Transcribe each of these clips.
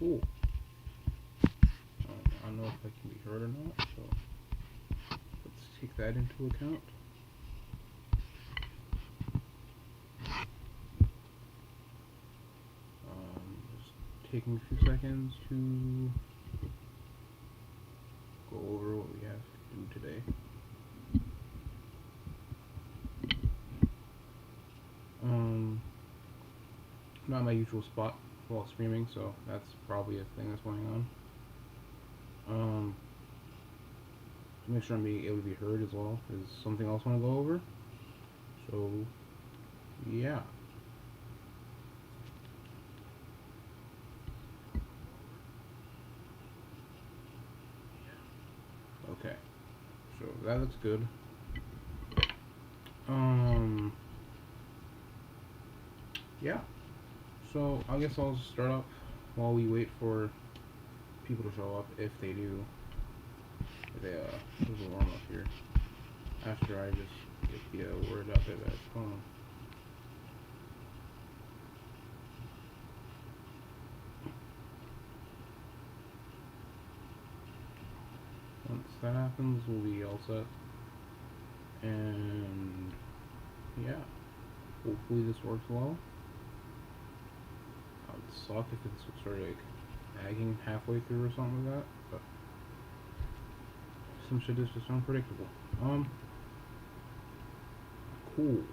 Cool. I don't know if I can be heard or not, so let's take that into account. Just taking a few seconds to go over what we have to do today. Not my usual spot while streaming, so that's probably a thing that's going on. To make sure I'm being able to be heard as well is something else I want to go over. So, yeah. Okay. So that looks good. Yeah. So I guess I'll start up while we wait for people to show up, if they do. There's a warm up here. After I just get the word out there that it's going. Once that happens, we'll be all set. And yeah, hopefully this works well. It would suck if it started like lagging halfway through or something like that, but some shit is just unpredictable. Cool.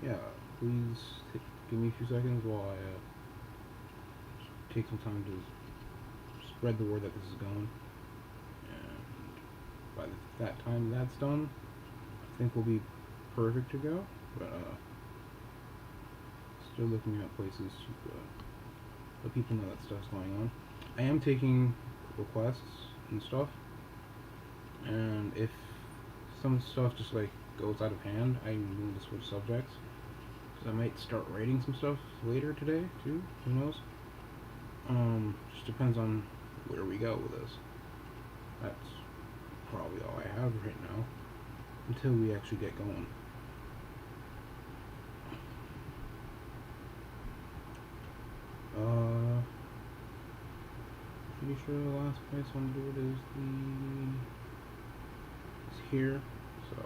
Yeah, please give me a few seconds while I take some time to spread the word that this is going. And by that time that's done, I think we'll be perfect to go. But still looking at places to let people know that stuff's going on. I am taking requests and stuff, and if some stuff just like goes out of hand, I'm willing to switch subjects. I might start writing some stuff later today too. Who knows? Just depends on where we go with this. That's probably all I have right now until we actually get going. Pretty sure the last place I want to do it is here. So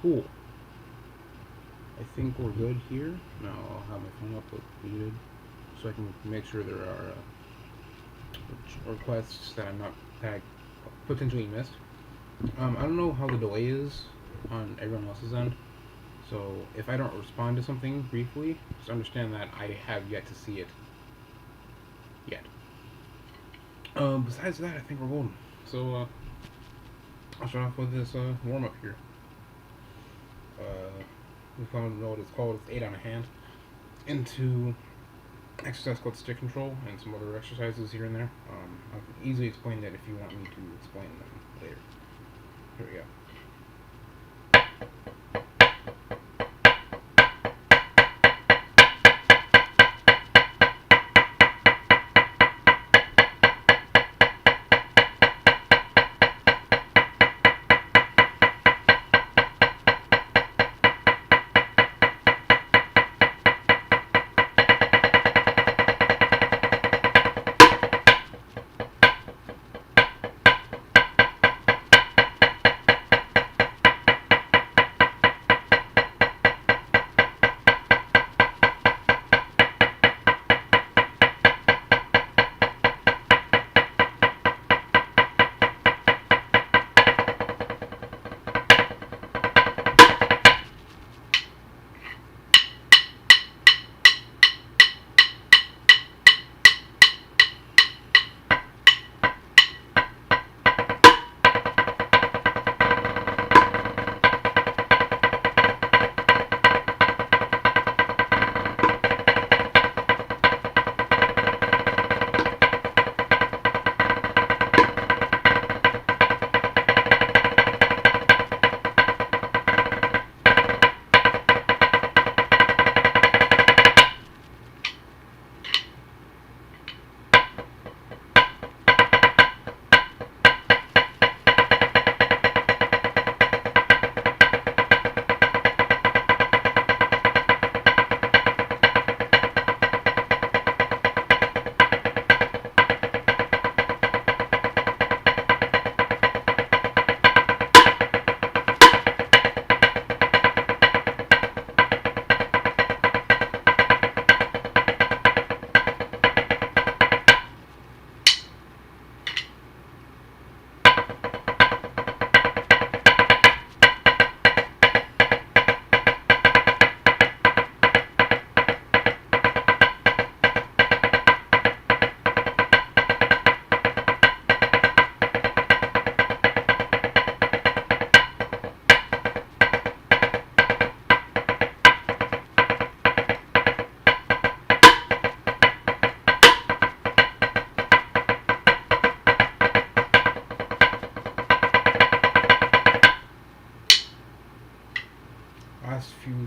cool. I think we're good here. Now I'll have my phone up with muted so I can make sure there are requests that I potentially missed. I don't know how the delay is on everyone else's end, so if I don't respond to something briefly, just understand that I have yet to see it yet. Besides that, I think we're golden. So I'll start off with this warm up here. If you don't know what it's called, it's 8 on a hand. Into exercise called stick control and some other exercises here and there. I can easily explain that if you want me to explain them later. Here we go.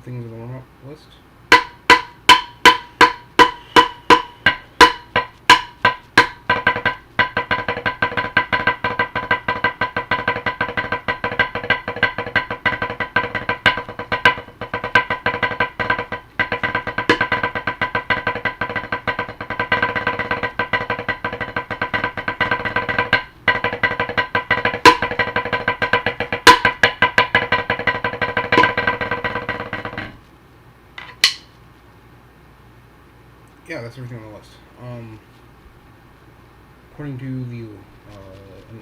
some things on the warm-up list. Yeah, that's everything on the list. According to the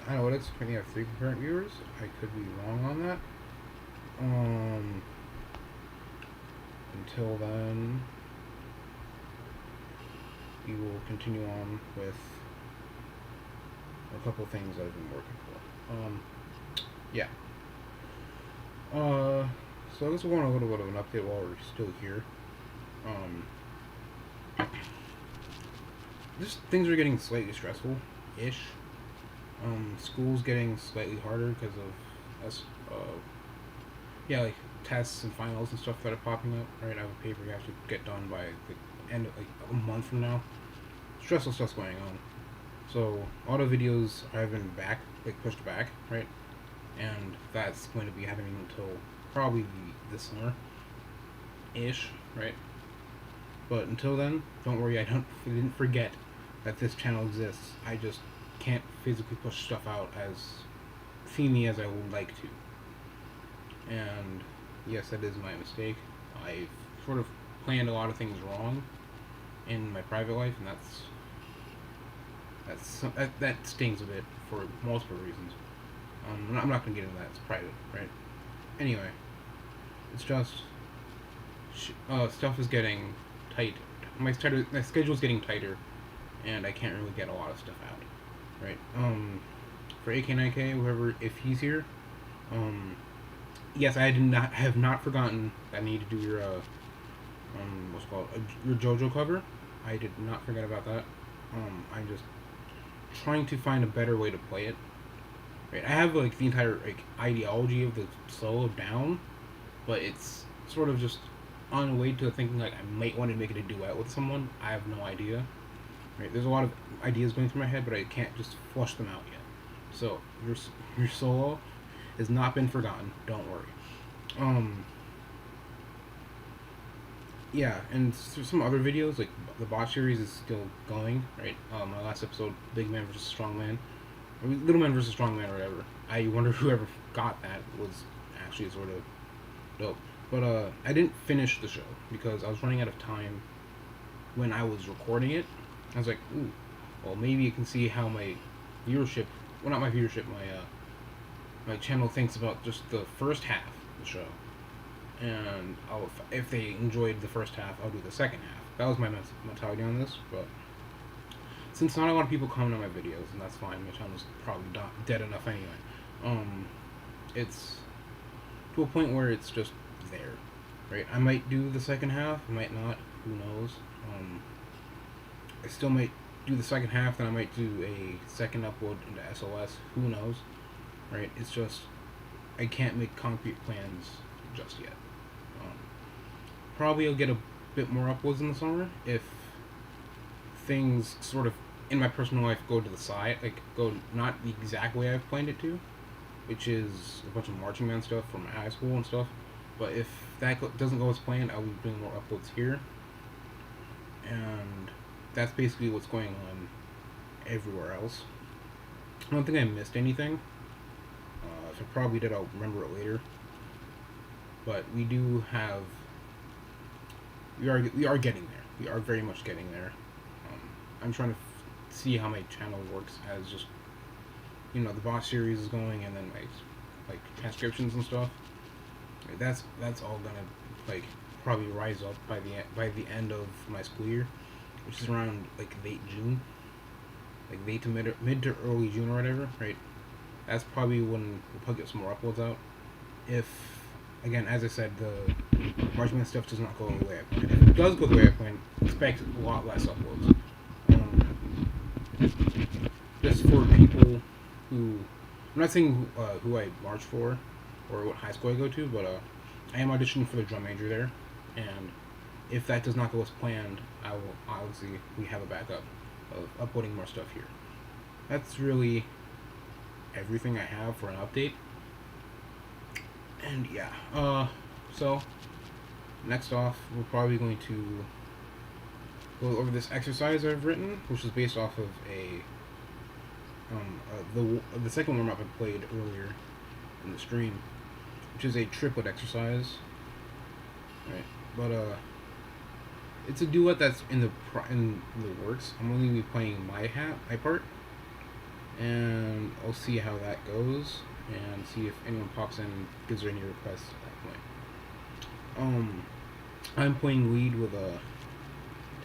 analytics, we currently have 3 concurrent viewers. I could be wrong on that. Until then, we will continue on with a couple things I've been working for. Yeah. So I guess we're going a little bit of an update while we're still here. Just things are getting slightly stressful-ish. School's getting slightly harder because of us, like tests and finals and stuff that are popping up. Right, I have a paper you have to get done by the end of a month from now. Stressful stuff's going on. So auto videos have been pushed back, right? And that's going to be happening until probably this summer-ish, right? But until then, don't worry, I didn't forget that this channel exists. I just can't physically push stuff out as themey as I would like to. And yes, that is my mistake. I've sort of planned a lot of things wrong in my private life, and that stings a bit for multiple reasons. I'm not going to get into that. It's private, right? Anyway, it's just stuff is getting tight. My schedule is getting tighter, and I can't really get a lot of stuff out, right? For AK9K, whoever, if he's here, yes, I have not forgotten that I need to do your what's it called, your JoJo cover. I did not forget about that. I'm just trying to find a better way to play it. Right, I have like the entire ideology of the solo down, but it's sort of just on the way to thinking like I might want to make it a duet with someone. I have no idea. Right, there's a lot of ideas going through my head, but I can't just flush them out yet. So your solo has not been forgotten. Don't worry. Yeah, and some other videos like the bot series is still going. Right, my last episode, Big Man versus Strong Man. Little Man versus Strong Man or whatever. I wonder whoever got that was actually sort of dope. But I didn't finish the show because I was running out of time when I was recording it. I was like, ooh, well maybe you can see how my viewership, well not my viewership, my channel thinks about just the first half of the show. And if they enjoyed the first half, I'll do the second half. That was my mentality on this, but since not a lot of people comment on my videos, and that's fine, my channel's probably dead enough anyway. It's to a point where it's just there, right? I might do the second half, I might not, who knows. I still might do the second half, then I might do a second upload into SOS, who knows, right? It's just, I can't make concrete plans just yet. Probably I'll get a bit more uploads in the summer if things sort of in my personal life go to the side, like go not the exact way I've planned it to, which is a bunch of marching band stuff from high school and stuff. But if that doesn't go as planned, I'll be doing more uploads here, and that's basically what's going on everywhere else. I don't think I missed anything. If I probably did, I'll remember it later. But we do have, we are getting there. We are very much getting there. I'm trying to see how my channel works as just, the boss series is going, and then my transcriptions and stuff. That's all gonna probably rise up by the end of my school year, which is around late June, late to mid to early June or whatever. Right, that's probably when we'll probably get some more uploads out. If again, as I said, the marching band stuff does not go the way I planned. If it does go the way I planned, expect a lot less uploads. Just for people who, I'm not saying who I march for or what high school I go to, but I am auditioning for the drum major there, and if that does not go as planned, I will obviously we have a backup of uploading more stuff here. That's really everything I have for an update. And yeah, so next off, we're probably going to go over this exercise I've written, which is based off of the second warm up I played earlier in the stream, which is a triplet exercise, right? But it's a duet that's in the works. I'm only be playing my part, and I'll see how that goes and see if anyone pops in and gives her any requests at that point. I'm playing lead with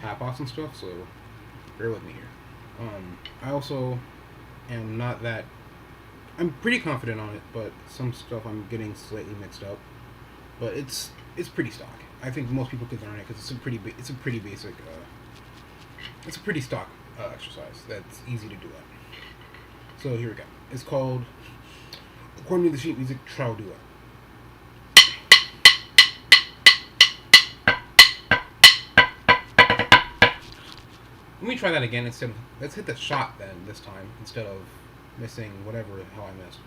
tap offs and stuff, so bear with me here. I also am not that. I'm pretty confident on it, but some stuff I'm getting slightly mixed up. But it's pretty stock. I think most people could learn it because it's a pretty basic. It's a pretty stock exercise that's easy to do it. So here we go. It's called, according to the sheet music, Trial Duet. Let me try that again instead of, let's hit the shot then this time instead of missing whatever the hell I missed.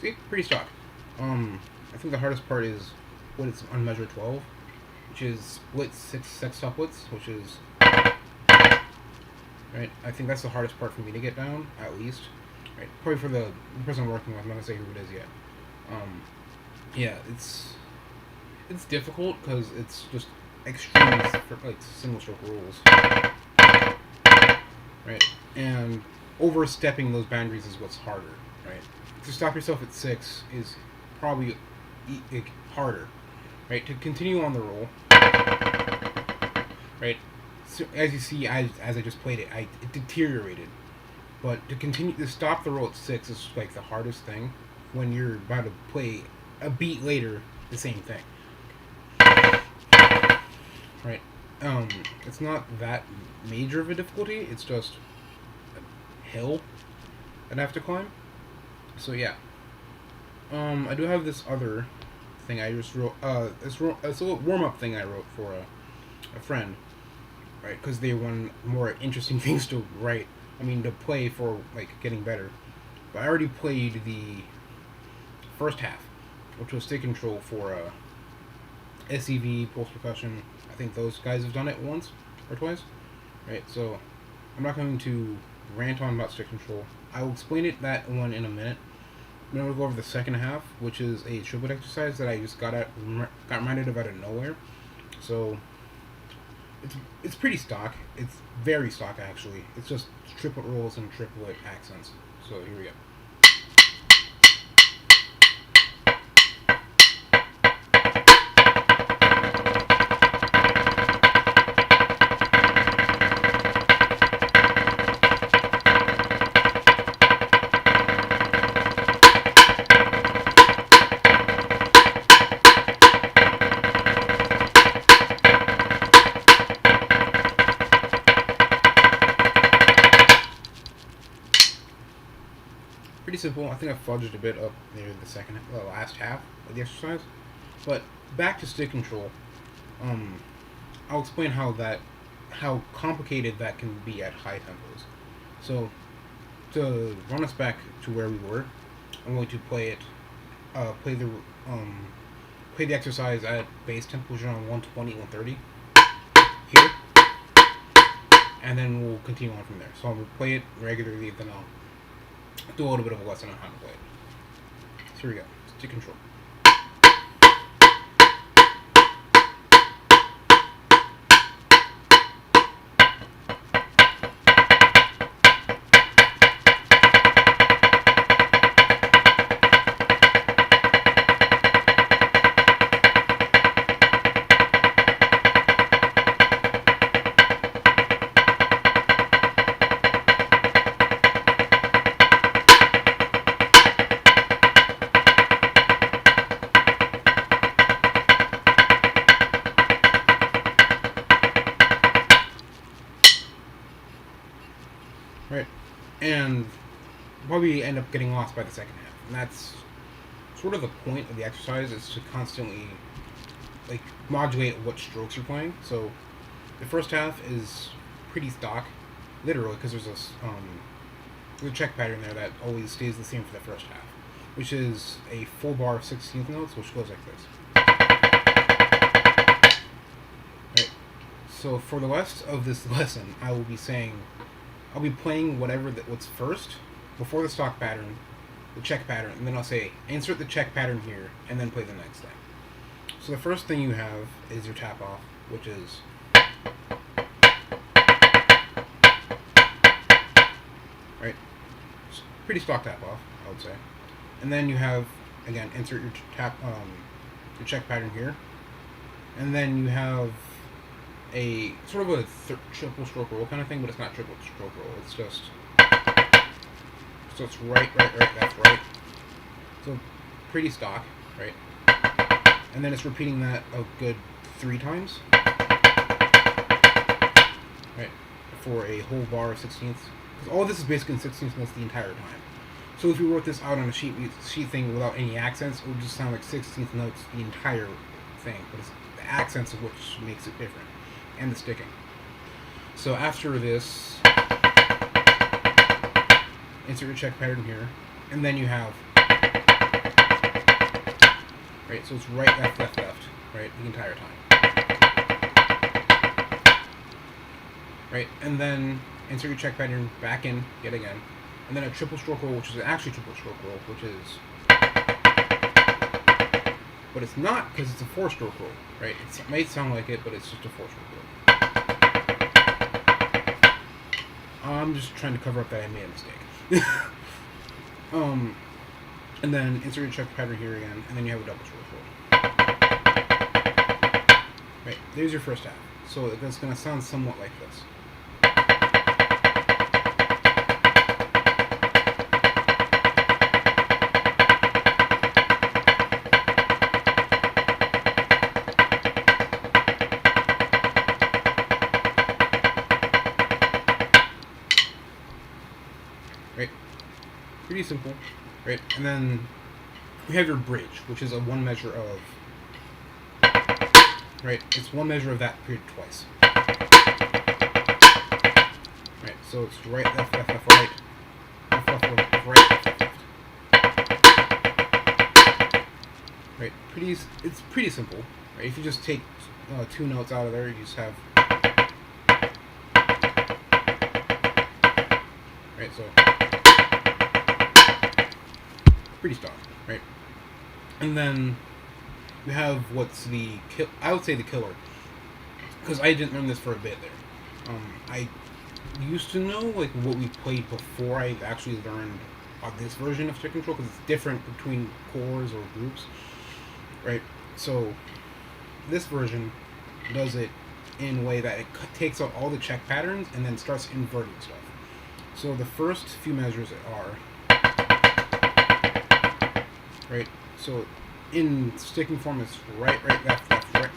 See, pretty stock. I think the hardest part is when it's on measure 12, which is split 6 sextuplets, which is right. I think that's the hardest part for me to get down, at least. Right, probably for the person I'm working with. I'm not gonna say who it is yet. Yeah, it's difficult because it's just extreme like single stroke rules, right? And overstepping those boundaries is what's harder, right? To stop yourself at 6 is probably harder, right? To continue on the roll, right? So as you see, as I just played it, it deteriorated. But to stop the roll at 6 is like the hardest thing when you're about to play a beat later the same thing, right? It's not that major of a difficulty. It's just a hill I'd have to climb. So yeah, I do have this other thing I just wrote. It's a little warm-up thing I wrote for a friend, right? Because they want more interesting things to write. I mean, to play for like getting better. But I already played the first half, which was stick control for SEV, Pulse Percussion. I think those guys have done it once or twice, right? So I'm not going to rant on about stick control. I will explain that one in a minute. Then we'll go over the second half, which is a triplet exercise that I just got reminded of out of nowhere. So it's pretty stock. It's very stock actually. It's just triplet rolls and triplet accents. So here we go. Pretty simple. I think I fudged a bit up near the last half of the exercise. But back to stick control. I'll explain how complicated that can be at high tempos. So to run us back to where we were, I'm going to play the exercise at base tempo, which is around 120, 130 here, and then we'll continue on from there. So I'm gonna play it regularly, then I'll do a little bit of a lesson on how to play it. So here we go. Stick control. right? And probably end up getting lost by the second half. And that's sort of the point of the exercise, is to constantly like modulate what strokes you're playing. So the first half is pretty stock, literally, because there's a check pattern there that always stays the same for the first half, which is a full bar of 16th notes, which goes like this. Right. So for the rest of this lesson, I'll be playing what's first before the stock pattern, the check pattern, and then I'll say insert the check pattern here, and then play the next thing. So the first thing you have is your tap off, which is right, pretty stock tap off, I would say. And then you have, again, insert your your check pattern here, and then you have a sort of a triple stroke roll kind of thing, but it's not triple stroke roll. It's just so it's right, left, right. So pretty stock, right? And then it's repeating that a good 3 times, right, for a whole bar of 16ths. Because all of this is basically in 16th notes the entire time. So if you wrote this out on a sheet thing without any accents, it would just sound like 16th notes the entire thing. But it's the accents of which makes it different, and the sticking. So after this, insert your check pattern here, and then you have, right, so it's right, left, left, left, right, the entire time. Right, and then insert your check pattern back in yet again, and then a triple stroke roll, which is actually triple stroke roll, which is, but it's not, because it's a 4-stroke roll, right? It might sound like it, but it's just a 4-stroke roll. I'm just trying to cover up that I made a mistake. And then insert your check pattern here again, and then you have a double stroke roll. Right, there's your first half. So it's going to sound somewhat like this. Right, pretty simple, right? And then you have your bridge, which is a 1 measure of, right? It's 1 measure of that period twice. Right, so it's right, left, left, left, right, left, left, left, right, left, left, left. Right, it's pretty simple. Right, if you just take 2 notes out of there, you just have, right, so pretty stock, right? And then you have what's I would say the killer, because I didn't learn this for a bit there. I used to know like what we played before I actually learned this version of stick control, because it's different between cores or groups, right? So this version does it in a way that it takes out all the check patterns and then starts inverting stuff. So the first few measures are, right, so in sticking form it's right, right, left, left, right,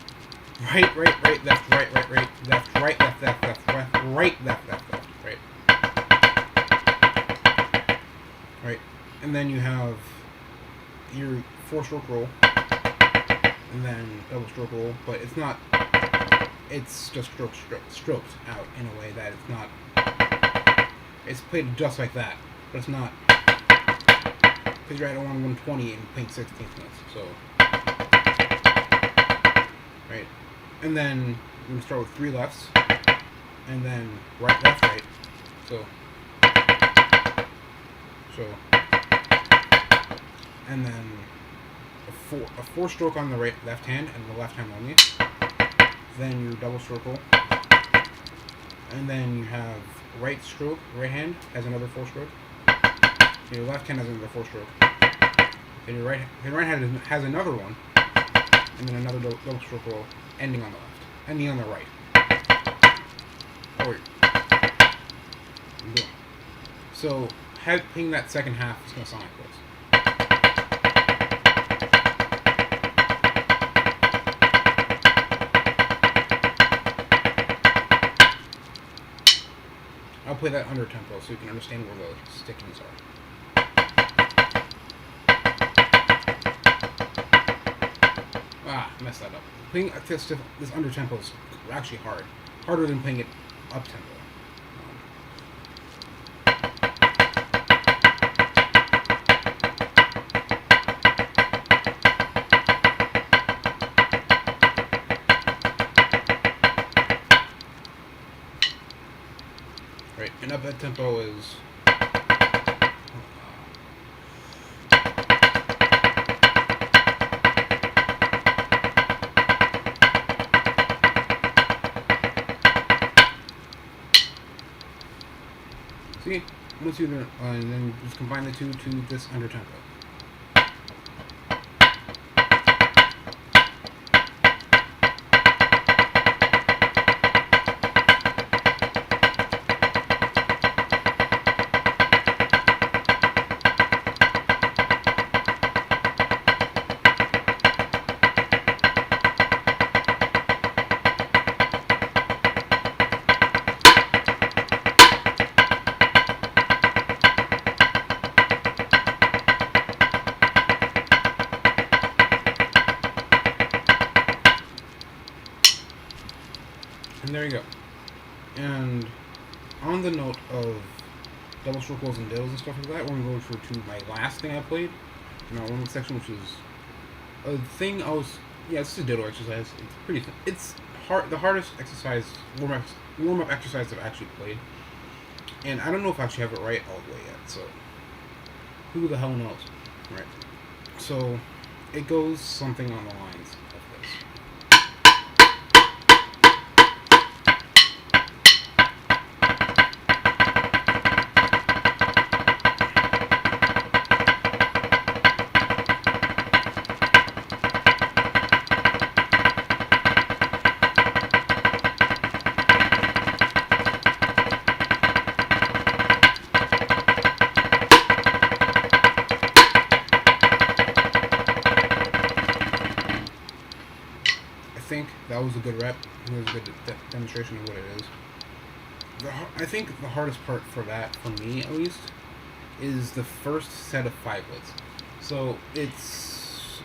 right, right, right, left, right, right, right, left, right, left, left, left, left, right, left, left, left, right. Right, and then you have your 4-stroke roll, and then double stroke roll, but it's not, it's just stroked out in a way that it's not, it's played just like that, but it's not, because you're at 120 and playing 16th notes, so, right, and then we're going to start with 3 lefts, and then right, left, right, so, and then a 4-stroke on the left hand and the left hand only, then your double stroke roll, and then you have right hand has another 4-stroke, your left hand has another 4-stroke, and your right hand has another one, and then another double stroke roll, ending on the left, ending on the right. Oh, boom. So, playing that second half is going to sound like this. I'll play that under tempo so you can understand where the stickings are. Messed that up. Playing this under tempo is actually hard. Harder than playing it up tempo. Right, and up tempo is. See, once you and then just combine the two to this under tempo. And there you go. And on the note of double circles and diddles and stuff like that, we're going to go to my last thing I played in our warm-up section, which is a thing I was... Yeah, this is a diddle exercise. It's pretty... It's hard. The hardest exercise, warm-up exercise I've actually played. And I don't know if I actually have it right all the way yet, so... Who the hell knows? Right. So, it goes something on the lines of this. I think that was a good rep. It was a good demonstration of what it is. I think the hardest part for that, for me at least, is the first set of 5-lets. So it's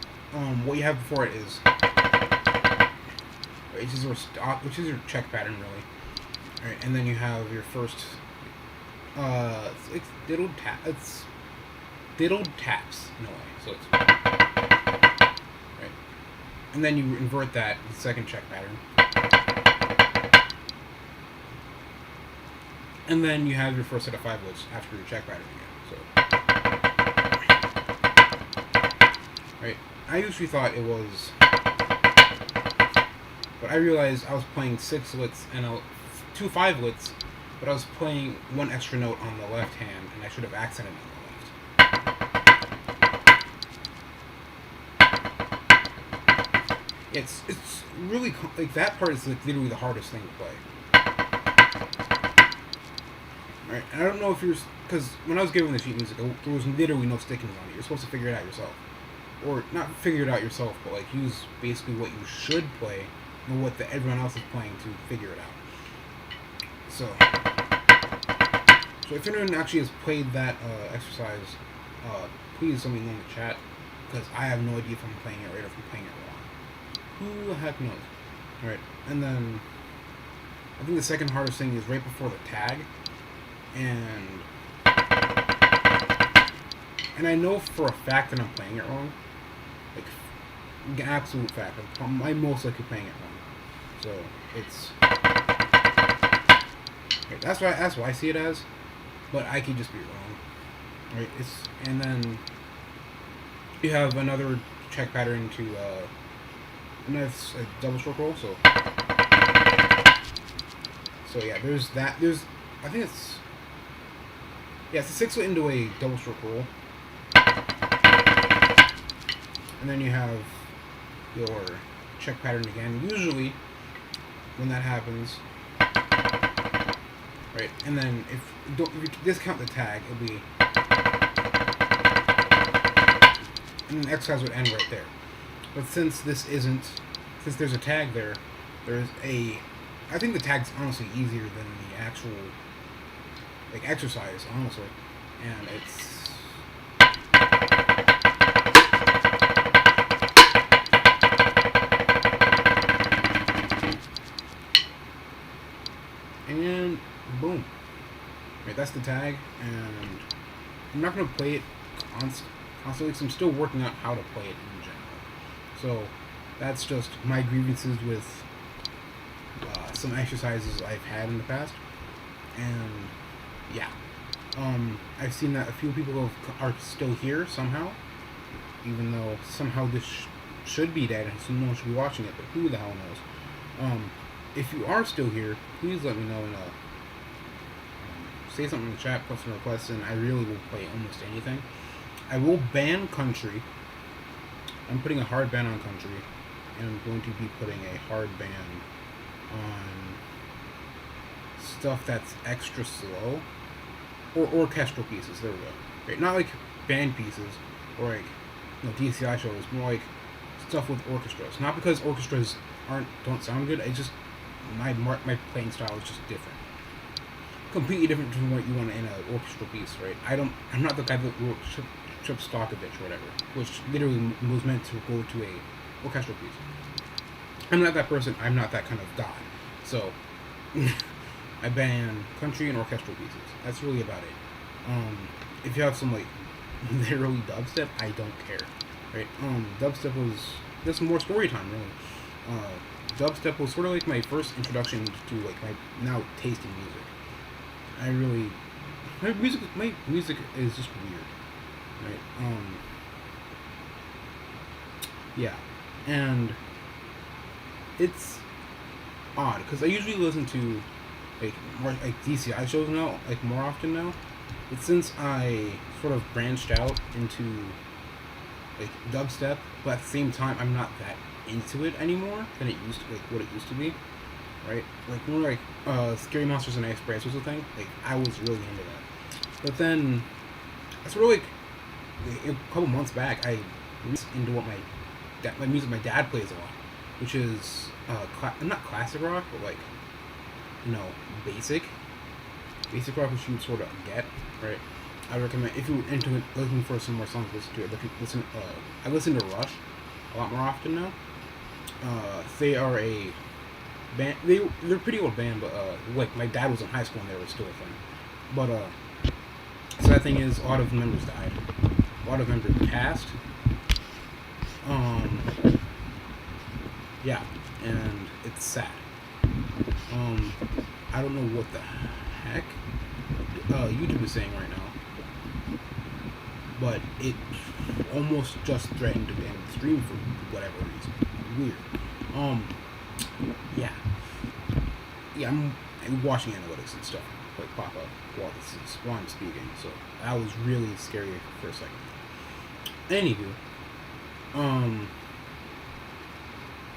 what you have before it is, which is your check pattern really. All right, and then you have your first. It's diddled tap. It's diddled taps in a way. So it's. And then you invert that to the second check pattern. And then you have your first set of 5-lets after your check pattern again. So, right. I usually thought it was, but I realized I was playing 6-lets and 2 5-lets, but I was playing one extra note on the left hand, and I should have accented on the left. It's really like that part is like literally the hardest thing to play. Right, and I don't know if you're because when I was given the sheet music, there was literally no stickings on it. You're supposed to figure it out yourself, or not figure it out yourself, but like use basically what you should play and what everyone else is playing to figure it out. So if anyone actually has played that exercise, please let me know in the chat because I have no idea if I'm playing it right or if I'm playing it wrong. Who the heck knows? Alright, and then I think the second hardest thing is right before the tag, and I know for a fact that I'm playing it wrong, like an absolute fact. I'm most likely playing it wrong. So it's right, that's why I see it as, but I could just be wrong. Right? And then you have another check pattern to. And that's a double stroke roll, so yeah, there's that. I think it's it's a 6-let into a double stroke roll, and then you have your check pattern again. Usually, when that happens, right, and then if you discount the tag, it'll be, and the exercise would end right there. But since there's a tag there, I think the tag's honestly easier than the actual like exercise, honestly, and it's. And boom. Right, that's the tag, and I'm not gonna play it constantly because I'm still working out how to play it in general. So that's just my grievances with some exercises I've had in the past, and yeah, I've seen that a few people are still here somehow, even though somehow this should be dead and no one should be watching it, but who the hell knows? If you are still here, please let me know and say something in the chat, put some requests in. I really will play almost anything. I will ban country. I'm putting a hard ban on country, and I'm going to be putting a hard ban on stuff that's extra slow, or orchestral pieces. There we go. Right, not like band pieces or like DCI shows, more like stuff with orchestras. Not because orchestras don't sound good. It's just my playing style is just different. Completely different from what you want in an orchestral piece, right? I'm not the guy that wrote Shostakovich or whatever, which literally was meant to go to a orchestral piece. I'm not that person. I'm not that kind of god. So I ban country and orchestral pieces. That's really about it. If you have some like literally dubstep, I don't care, right? Dubstep was just more story time, really. Dubstep was sort of like my first introduction to like my now taste in music. My music is just weird, right? Yeah, and it's odd because I usually listen to like more like DCI shows now, like more often now. But since I sort of branched out into like dubstep, but at the same time I'm not that into it anymore than it used to, like what it used to be, right? Like more like Scary Monsters and Express was a thing. Like I was really into that, but then I sort of like a couple months back I into what my music my dad plays a lot, which is not classic rock, but like basic rock, which you would sort of get, right? I recommend if you're into it, looking for some more songs to listen to. I listen to Rush a lot more often now. They are a band. They're a pretty old band, but like my dad was in high school and they were still a thing. But so that thing is, a lot of members died. A lot of members passed. Yeah, and it's sad. I don't know what the heck YouTube is saying right now, but it almost just threatened to ban the stream for whatever reason. Weird. Yeah. I'm watching analytics and stuff like pop up while I'm speaking, so that was really scary for a second. Anywho,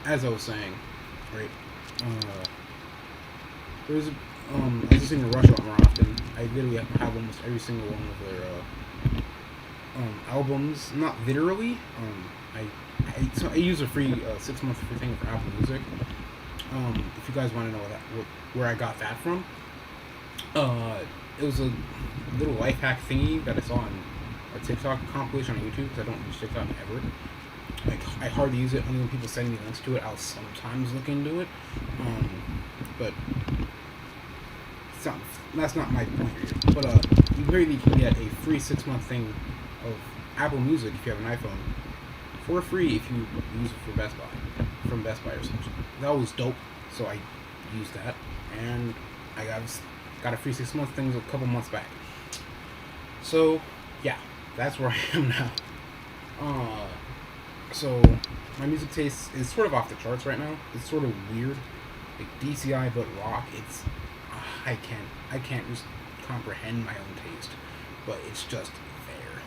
as I was saying, right, I was listening to Rush a lot more often. I literally have almost every single one of their albums. Not literally. I use a free 6-month free thing for Apple Music. If you guys want to know where I got that from, it was a little life hack thingy that I saw on a TikTok compilation on YouTube, because I don't use TikTok ever. Like, I hardly use it. Only when people send me links to it, I'll sometimes look into it. But that's not my point here. But you literally can get a free 6-month thing of Apple Music if you have an iPhone for free if you use it for from Best Buy or something. That was dope, so I used that, and I got a free 6-month thing a couple months back. So yeah, that's where I am now. So my music taste is sort of off the charts right now. It's sort of weird, like DCI but rock. It's I can't just comprehend my own taste, but it's just there.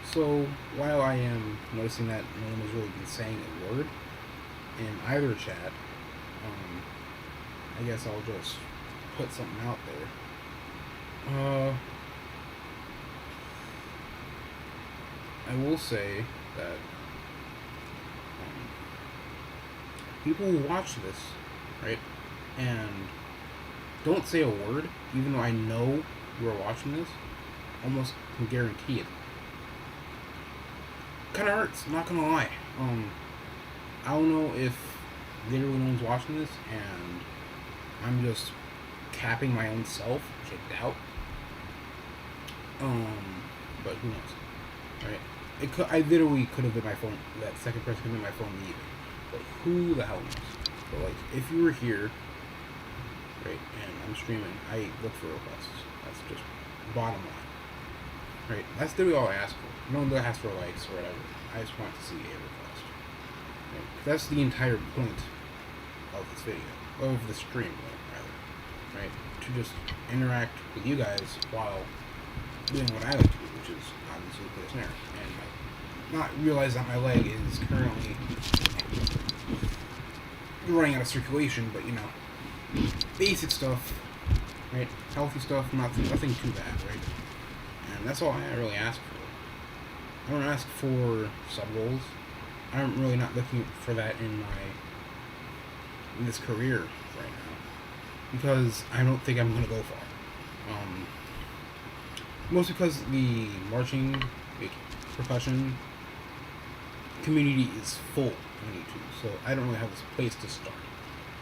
So while I am noticing that no one has really been saying a word in either chat, I guess I'll just put something out there. I will say that people who watch this, right, and don't say a word, even though I know you are watching this. Almost can guarantee it. Kind of hurts. Not gonna lie. I don't know if literally no one's watching this, and I'm just capping my own self, which I doubt. But who knows, right? I literally could have been my phone. That second person could have been my phone leaving. But who the hell knows? But like, if you were here, right, and I'm streaming, I look for requests. That's just bottom line, right? That's literally all I ask for. I don't really ask for likes or whatever. I just want to see a request. Right? That's the entire point of this video, of the stream, rather, right? To just interact with you guys while doing what I like to do, which is obviously play a snare, and not realize that my leg is currently running out of circulation, but you know, basic stuff, right? Healthy stuff, nothing too bad, right? And that's all I really ask for. I don't ask for sub goals. I'm really not looking for that in this career right now, because I don't think I'm gonna go far. Mostly because the marching percussion community is full on YouTube, so I don't really have this place to start.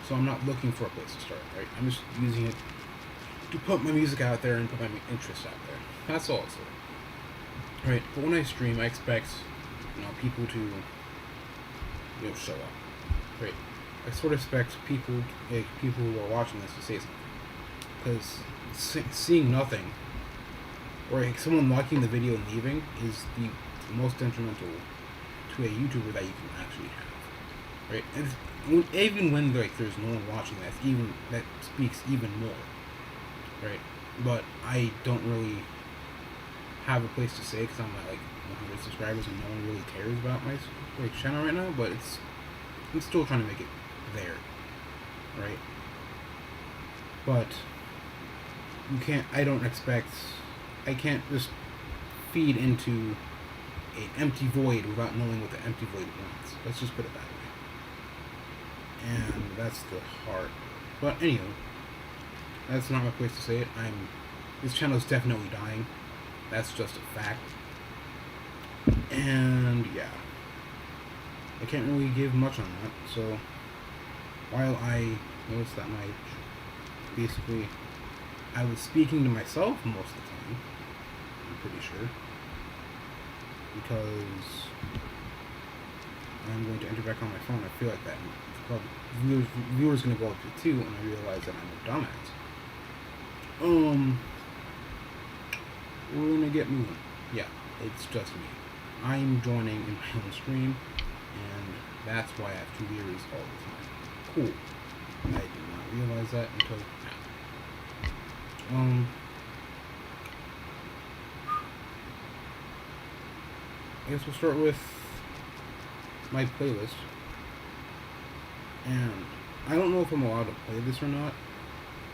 So I'm not looking for a place to start, right? I'm just using it to put my music out there and put my interests out there. That's all it's for. Right? But when I stream, I expect, people to, show up. Right? I sort of expect people who are watching this to say something. Because seeing nothing, or someone liking the video and leaving, is the most detrimental to a YouTuber that you can actually have. Right? And even when there's no one watching, that speaks even more. Right? But I don't really have a place to say, because I'm at like 100 subscribers and no one really cares about my channel right now, but I'm still trying to make it there, right? But I can't just feed into an empty void without knowing what the empty void wants. Let's just put it that way. And that's the hard. But anyway, that's not my place to say it. This channel is definitely dying. That's just a fact. And yeah, I can't really give much on that. So while I noticed that I was speaking to myself most of the time, I'm pretty sure, because I'm going to enter back on my phone. I feel like that probably viewers gonna go up to 2, and I realize that I'm a dumbass. We're gonna get moving. Yeah, it's just me. I'm joining in my own stream, and that's why I have 2 viewers all the time. Cool. I did not realize that until now. I guess we'll start with my playlist. And I don't know if I'm allowed to play this or not.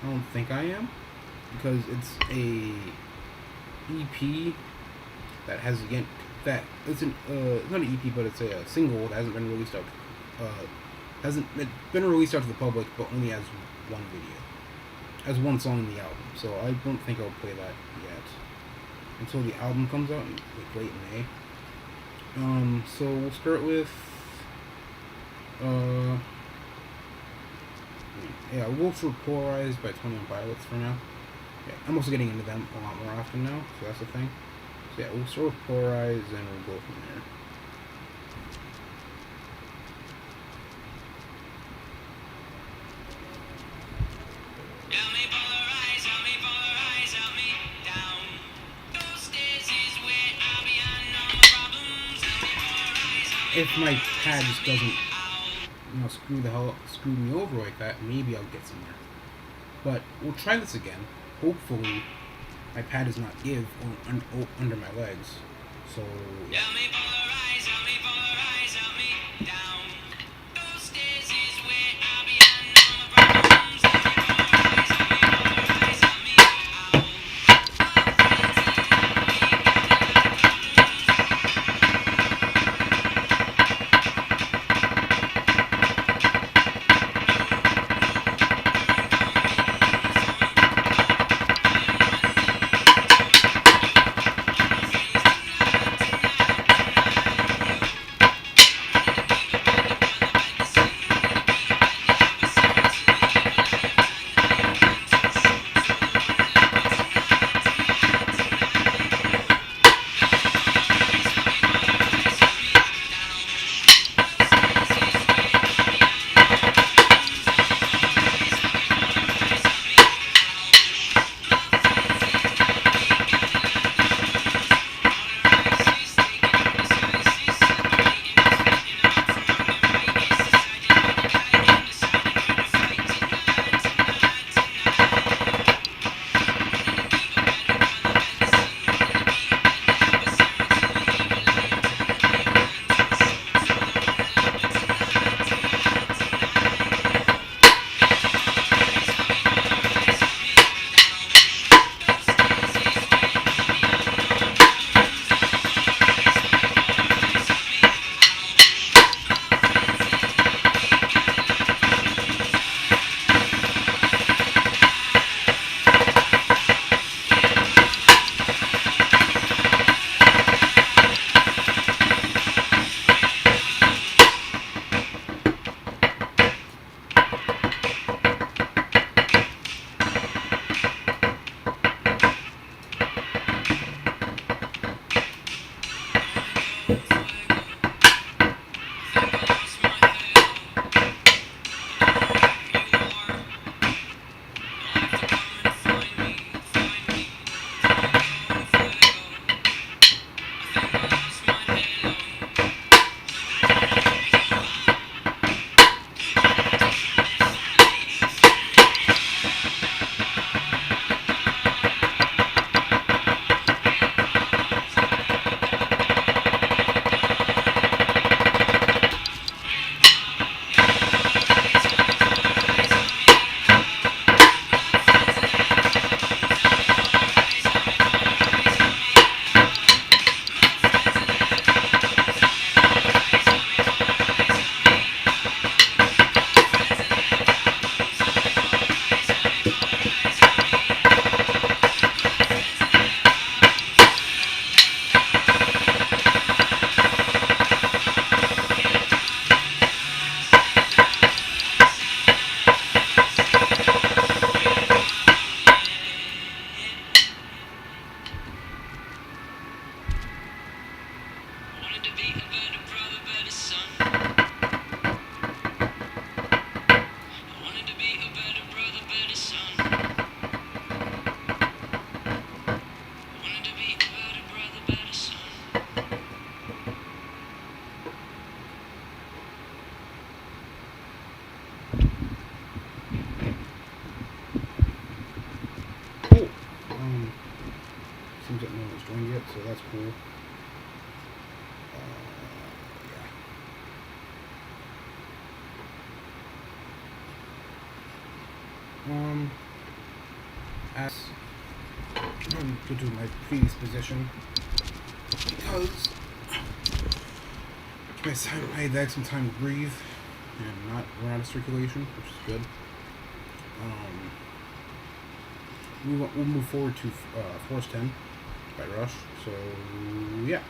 I don't think I am, because it's a EP that has it's not an EP, but it's a single that hasn't been released out. Hasn't been released out to the public, but only as one video, as one song in the album. So I don't think I'll play that yet until the album comes out in late May. So we'll start with we'll go for Polarized by 21 Pilots for now. Yeah, I'm also getting into them a lot more often now, so that's the thing. So yeah, we'll start with Polarized and we'll go from there. If my pad just doesn't, screw me over like that, maybe I'll get somewhere. But we'll try this again. Hopefully, my pad does not give under my legs. So, yeah. Seems like no one's joined yet, so that's cool. As to do my previous position, because I had some time to breathe and not run out of circulation, which is good. We'll move forward to Force 10 by Rush. So yeah.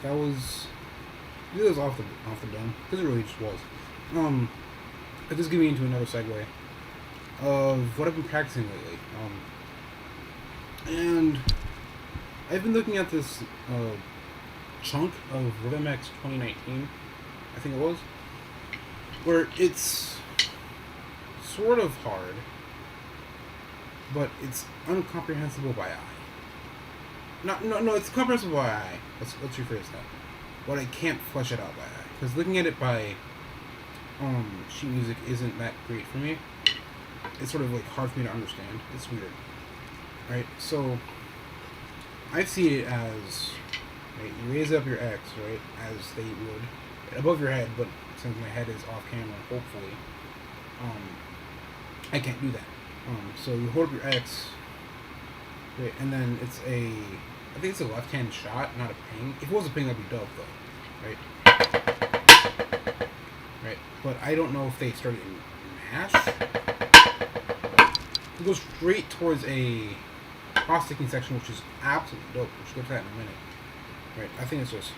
that was off the dome because it really just was. It just getting into another segue of what I've been practicing lately. And I've been looking at this chunk of Rhythm X 2019, I think it was, where it's sort of hard, but it's incomprehensible by eye. No, it's comprehensible by eye. Let's rephrase that. But I can't flesh it out by eye, because looking at it by sheet music isn't that great for me. It's sort of like hard for me to understand. It's weird, right? So I see it as, right, you raise up your X, right, as they would above your head, but since my head is off camera, hopefully, I can't do that. So you hold up your X, right, and then it's I think it's a left-hand shot, not a ping. If it was a ping, that'd be dope, though, right? Right, but I don't know if they started in mash. It goes straight towards a cross-sticking section, which is absolutely dope. We'll get to that in a minute. Right, I think it's just...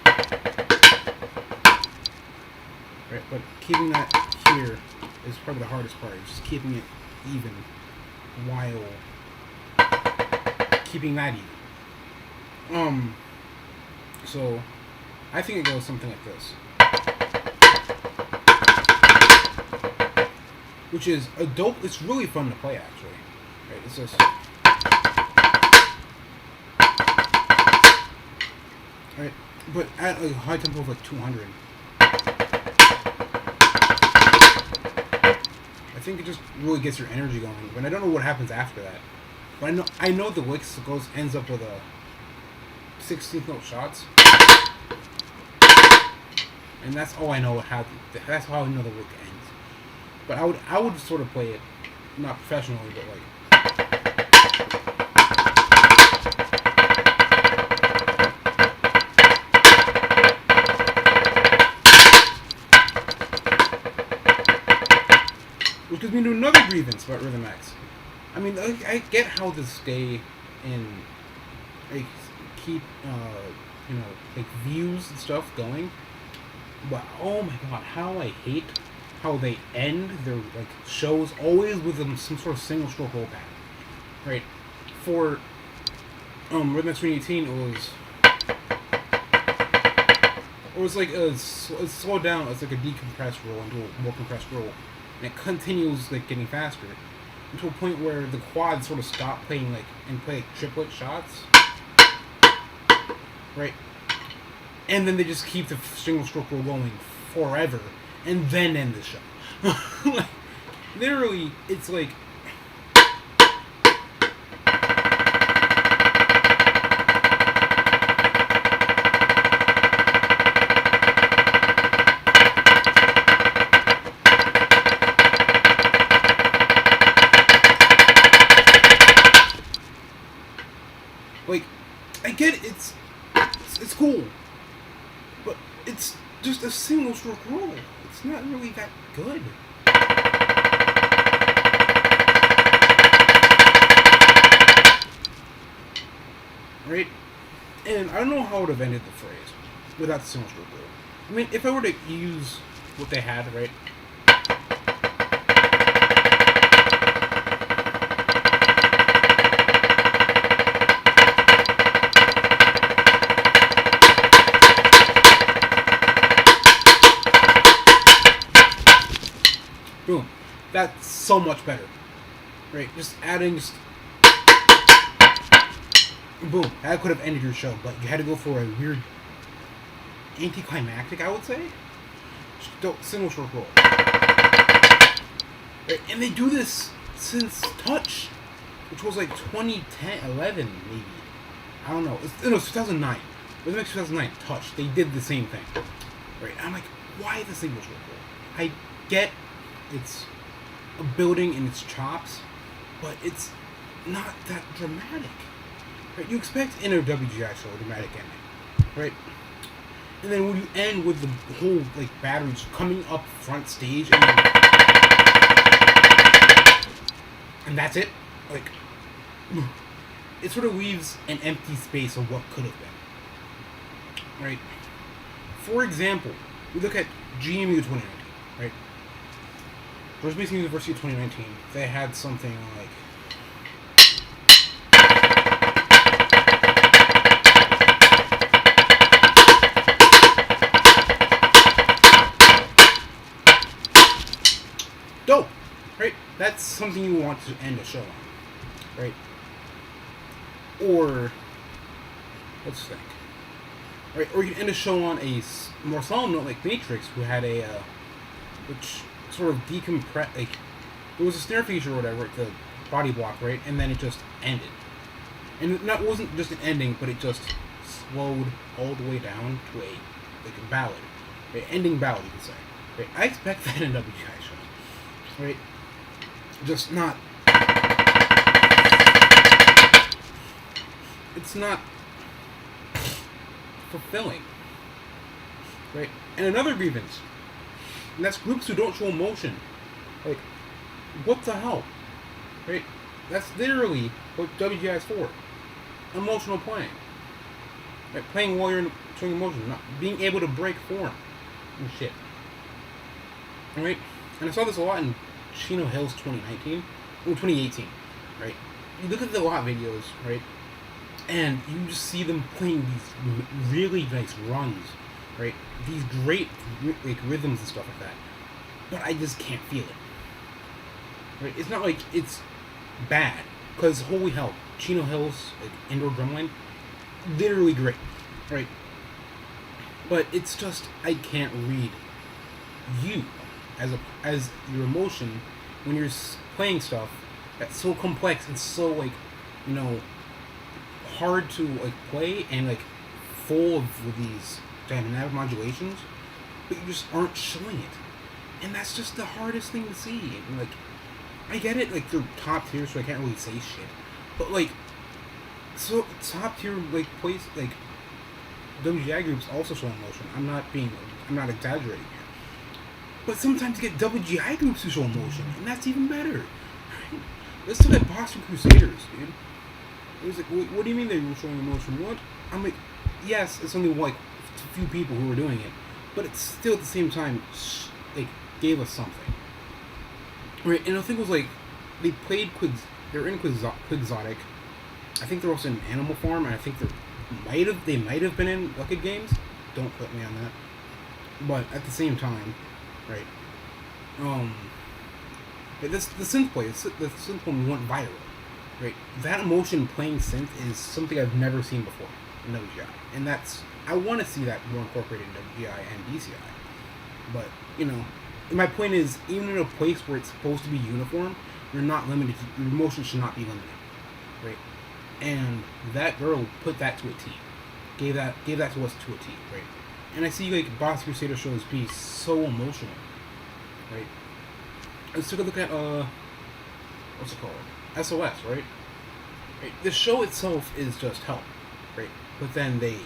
Right, but keeping that here is probably the hardest part. Just keeping it even while keeping that even. So I think it goes something like this. Which is a dope, it's really fun to play actually. Right, it's just... Right, but at a high tempo of like 200. I think it just really gets your energy going. But I don't know what happens after that. But I know the licks ends up with a 16th note shots. And that's all I know that's how I know the lick ends. But I would sort of play it, not professionally, but like... Which gives me to another grievance about Rhythm X. I mean, I get how to stay in, like, keep, like, views and stuff going. But, oh my god, how I hate how they end their, like, shows always with some sort of single stroke roll pattern. Right? For, Rhythm X 2018, it was like it's slowed down. It's like a decompressed roll into a more compressed roll. And it continues, like, getting faster. To a point where the quads sort of stop playing, like, and play, like, triplet shots. Right? And then they just keep the single stroke roll going forever, and then end the show. Like, literally, it's like... Like, I get it, it's cool, but it's just a single stroke roll. It's not really that good. Right? And I don't know how I would have ended the phrase without the single stroke roll. I mean, if I were to use what they had, right? Boom. That's so much better. Right? Just adding... Boom. That could have ended your show, but you had to go for a weird... anticlimactic, I would say? Single stroke roll. Right? And they do this since Touch, which was like 2010, 11 maybe. I don't know. It's 2009. It was like 2009 Touch. They did the same thing. Right? I'm like, why the single stroke roll? I get... it's a building in its chops, but it's not that dramatic. Right? You expect in a WGI show a dramatic ending, right? And then when you end with the whole, like, battery just coming up front stage, and that's it, like, it sort of leaves an empty space of what could have been, right? For example, we look at GMU 2019, right? George Mason University 2019, they had something like... dope, right? That's something you want to end a show on, right? Or, let's think, right? Or you can end a show on a more solemn note, like Matrix, who had a, which sort of decompress, like, there was a snare feature or whatever, the body block, right? And then it just ended. And it wasn't just an ending, but it just slowed all the way down to a ballad. Right? Ending ballad, you could say. Right? I expect that in WGI shows. Right? Just not... It's not fulfilling. Right? And another grievance. And that's groups who don't show emotion. Like, what the hell? Right? That's literally what WGI is for. Emotional playing. Right? Playing while you're showing emotion, not being able to break form and shit. Alright? And I saw this a lot in Chino Hills 2018, right? You look at the lot videos, right? And you just see them playing these really nice runs, right? These great like rhythms and stuff like that. But I just can't feel it. Right? It's not like it's bad, because holy hell, Chino Hills, like indoor drumline, literally great, right? But it's just I can't read you as your emotion when you're playing stuff that's so complex and so like, you know, hard to like play and like full of these dynamic modulations, but you just aren't showing it, and that's just the hardest thing to see. And like, I get it, like they're top tier, so I can't really say shit, but like, so top tier like place like WGI groups also show emotion. I'm not exaggerating here. But sometimes you get WGI groups who show emotion, and that's even better. Right? Let's look at Boston Crusaders, dude. It was like, what do you mean they were showing emotion? What? I'm like, yes, it's only like a few people who were doing it, but it's still at the same time, like, gave us something. Right? And I think it was like, they played they were in Quixotic. I think they're also in Animal Farm, and I think they might have been in Wicked Games. Don't put me on that. But at the same time, right? The synth play, the synth one went viral, right? That emotion playing synth is something I've never seen before in WGI, and I want to see that more incorporated in WGI and DCI. But you know, my point is, even in a place where it's supposed to be uniform, you're not limited. Your emotion should not be limited, right? And that girl put that to a T, gave that to us to a T, right? And I see like Boston Crusader shows be so emotional, right? Let's take a look at what's it called? SOS, right? The show itself is just hell, right? But then they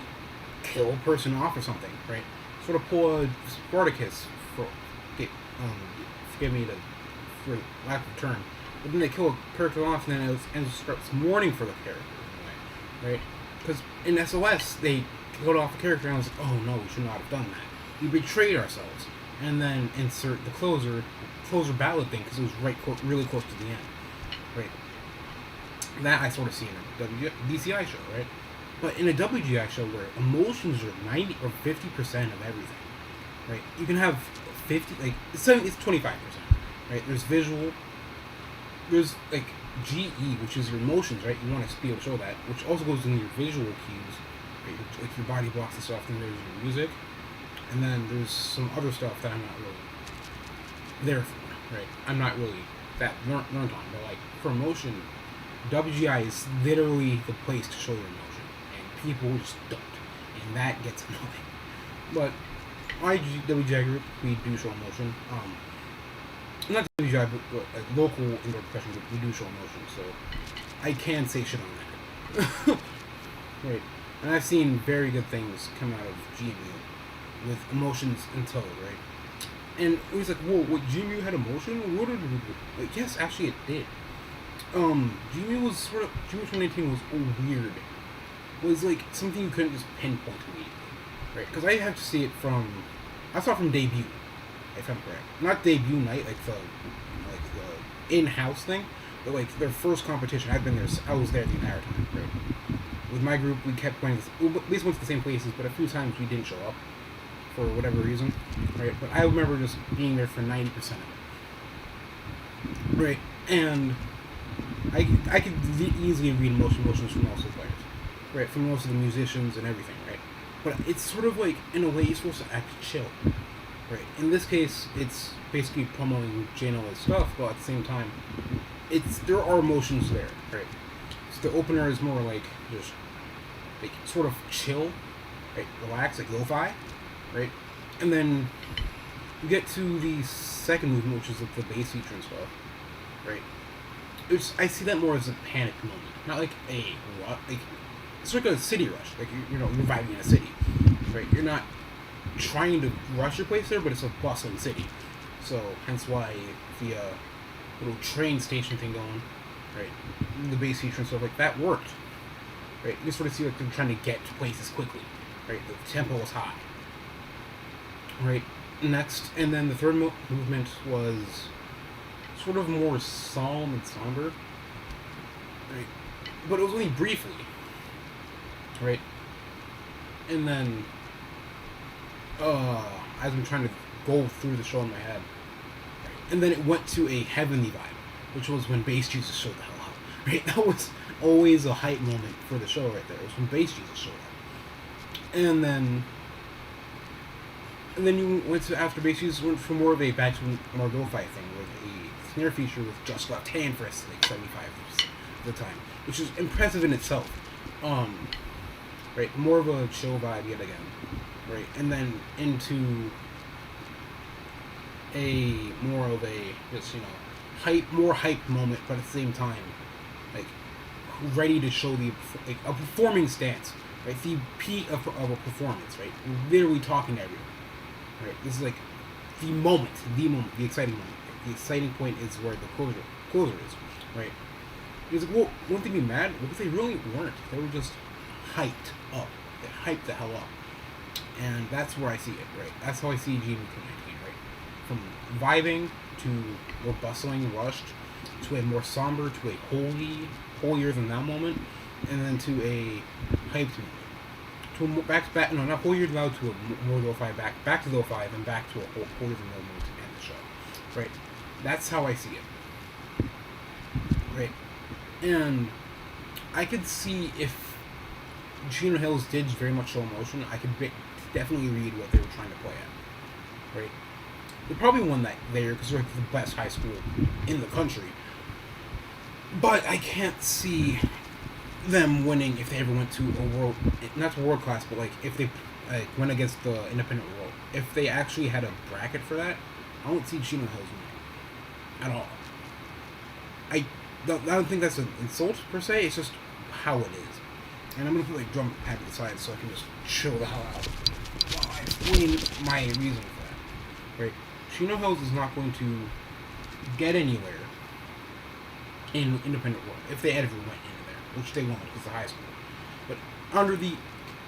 kill a person off or something, right? Sort of pull a Spartacus forgive me for lack of a term. But then they kill a character off, and then it starts mourning for the character, in a way, right? Because in SOS they killed off a character, and I was like, oh no, we should not have done that. We betrayed ourselves. And then insert the closer ballad thing, because it was really close to the end, right? That I sort of see in a DCI show, right? But in a WGI show where emotions are 90 or 50% of everything, right? You can have 50, like it's 25%, right? There's visual, there's like GE, which is your emotions, right? You want to be able to show that, which also goes into your visual cues, right? Like your body blocks and stuff. Then there's your music, and then there's some other stuff that I'm not really there for, right? I'm not really that learned on, but like for emotion, WGI is literally the place to show your emotion, and people just don't, and that gets annoying. But my WGI group, we do show emotion. Not WGI, but like local indoor percussion group, we do show emotion, so I can say shit on that. Right. And I've seen very good things come out of GMU with emotions in tow, right? And it was like, whoa, what, GMU had emotion? What did it do? Like, yes, actually it did. GMU was sort of, GMU 2018 was weird. It was like something you couldn't just pinpoint immediately. right? Because I have to see it from, I saw it from debut, if I'm correct. Not debut night, like the in-house thing, but like their first competition. I've been there. I was there the entire time, right? With my group, we kept going. We at least went to the same places, but a few times we didn't show up for whatever reason, right? But I remember just being there for 90% of it, right? And I could easily read emotions from most of the players, right? From most of the musicians and everything, right? But it's sort of like, in a way, you're supposed to act chill, right? In this case, it's basically promoting JNL's stuff, but at the same time, there are emotions there, right? So the opener is more like just like sort of chill, right? Relax, like lo-fi, right? And then you get to the second movement, which is like the bass feature and stuff, right? I see that more as a panic moment, not like it's like a city rush, like you're vibing in a city, right? You're not trying to rush your place there, but it's a bustling city, so hence why the little train station thing going, right? The bass feature and stuff like that worked, right? You sort of see like they're trying to get to places quickly, right? The tempo was high, right? Next, and then the third movement was sort of more solemn and somber, right? But it was only briefly, right? And then, as I'm trying to go through the show in my head, right? And then it went to a heavenly vibe, which was when Bass Jesus showed the hell up, right? That was always a hype moment for the show right there. It was when Bass Jesus showed up, and then you went to after Bass Jesus went for more of a back to Margot fight thing with a snare feature with just left hand for like 75% of the time, which is impressive in itself. Right, more of a chill vibe yet again, right, and then into a more of a just more hype moment, but at the same time, like ready to show like a performing stance, right, the peak of a performance, right, literally talking to everyone, right. This is like the moment, the exciting moment. The exciting point is where the closer is, right. It's like, well, wouldn't they be mad? Because they really weren't. They were just hyped up. They hyped the hell up. And that's where I see it, right? That's how I see Gene connecting, right? From vibing to more bustling, rushed, to a more somber, to a holier than thou moment, and then to a hyped moment. To a more, not holier than thou, to a more lo-fi, back to lo-fi, then back to a holier than thou moment to end the show, right? That's how I see it, right? And I could see if Chino Hills did very much show emotion, I could definitely read what they were trying to play at, right? They probably won that there because they're like the best high school in the country. But I can't see them winning if they ever went to not to world class, but like if they went against the independent world. If they actually had a bracket for that, I don't see Chino Hills winning at all. I don't think that's an insult per se. It's just how it is. And I'm gonna put like drum pad to the side so I can just chill the hell out while I explain my reason for that. Right? Chino Hills is not going to get anywhere in independent world if they ever went into there, which they won't because it's a high school. But under the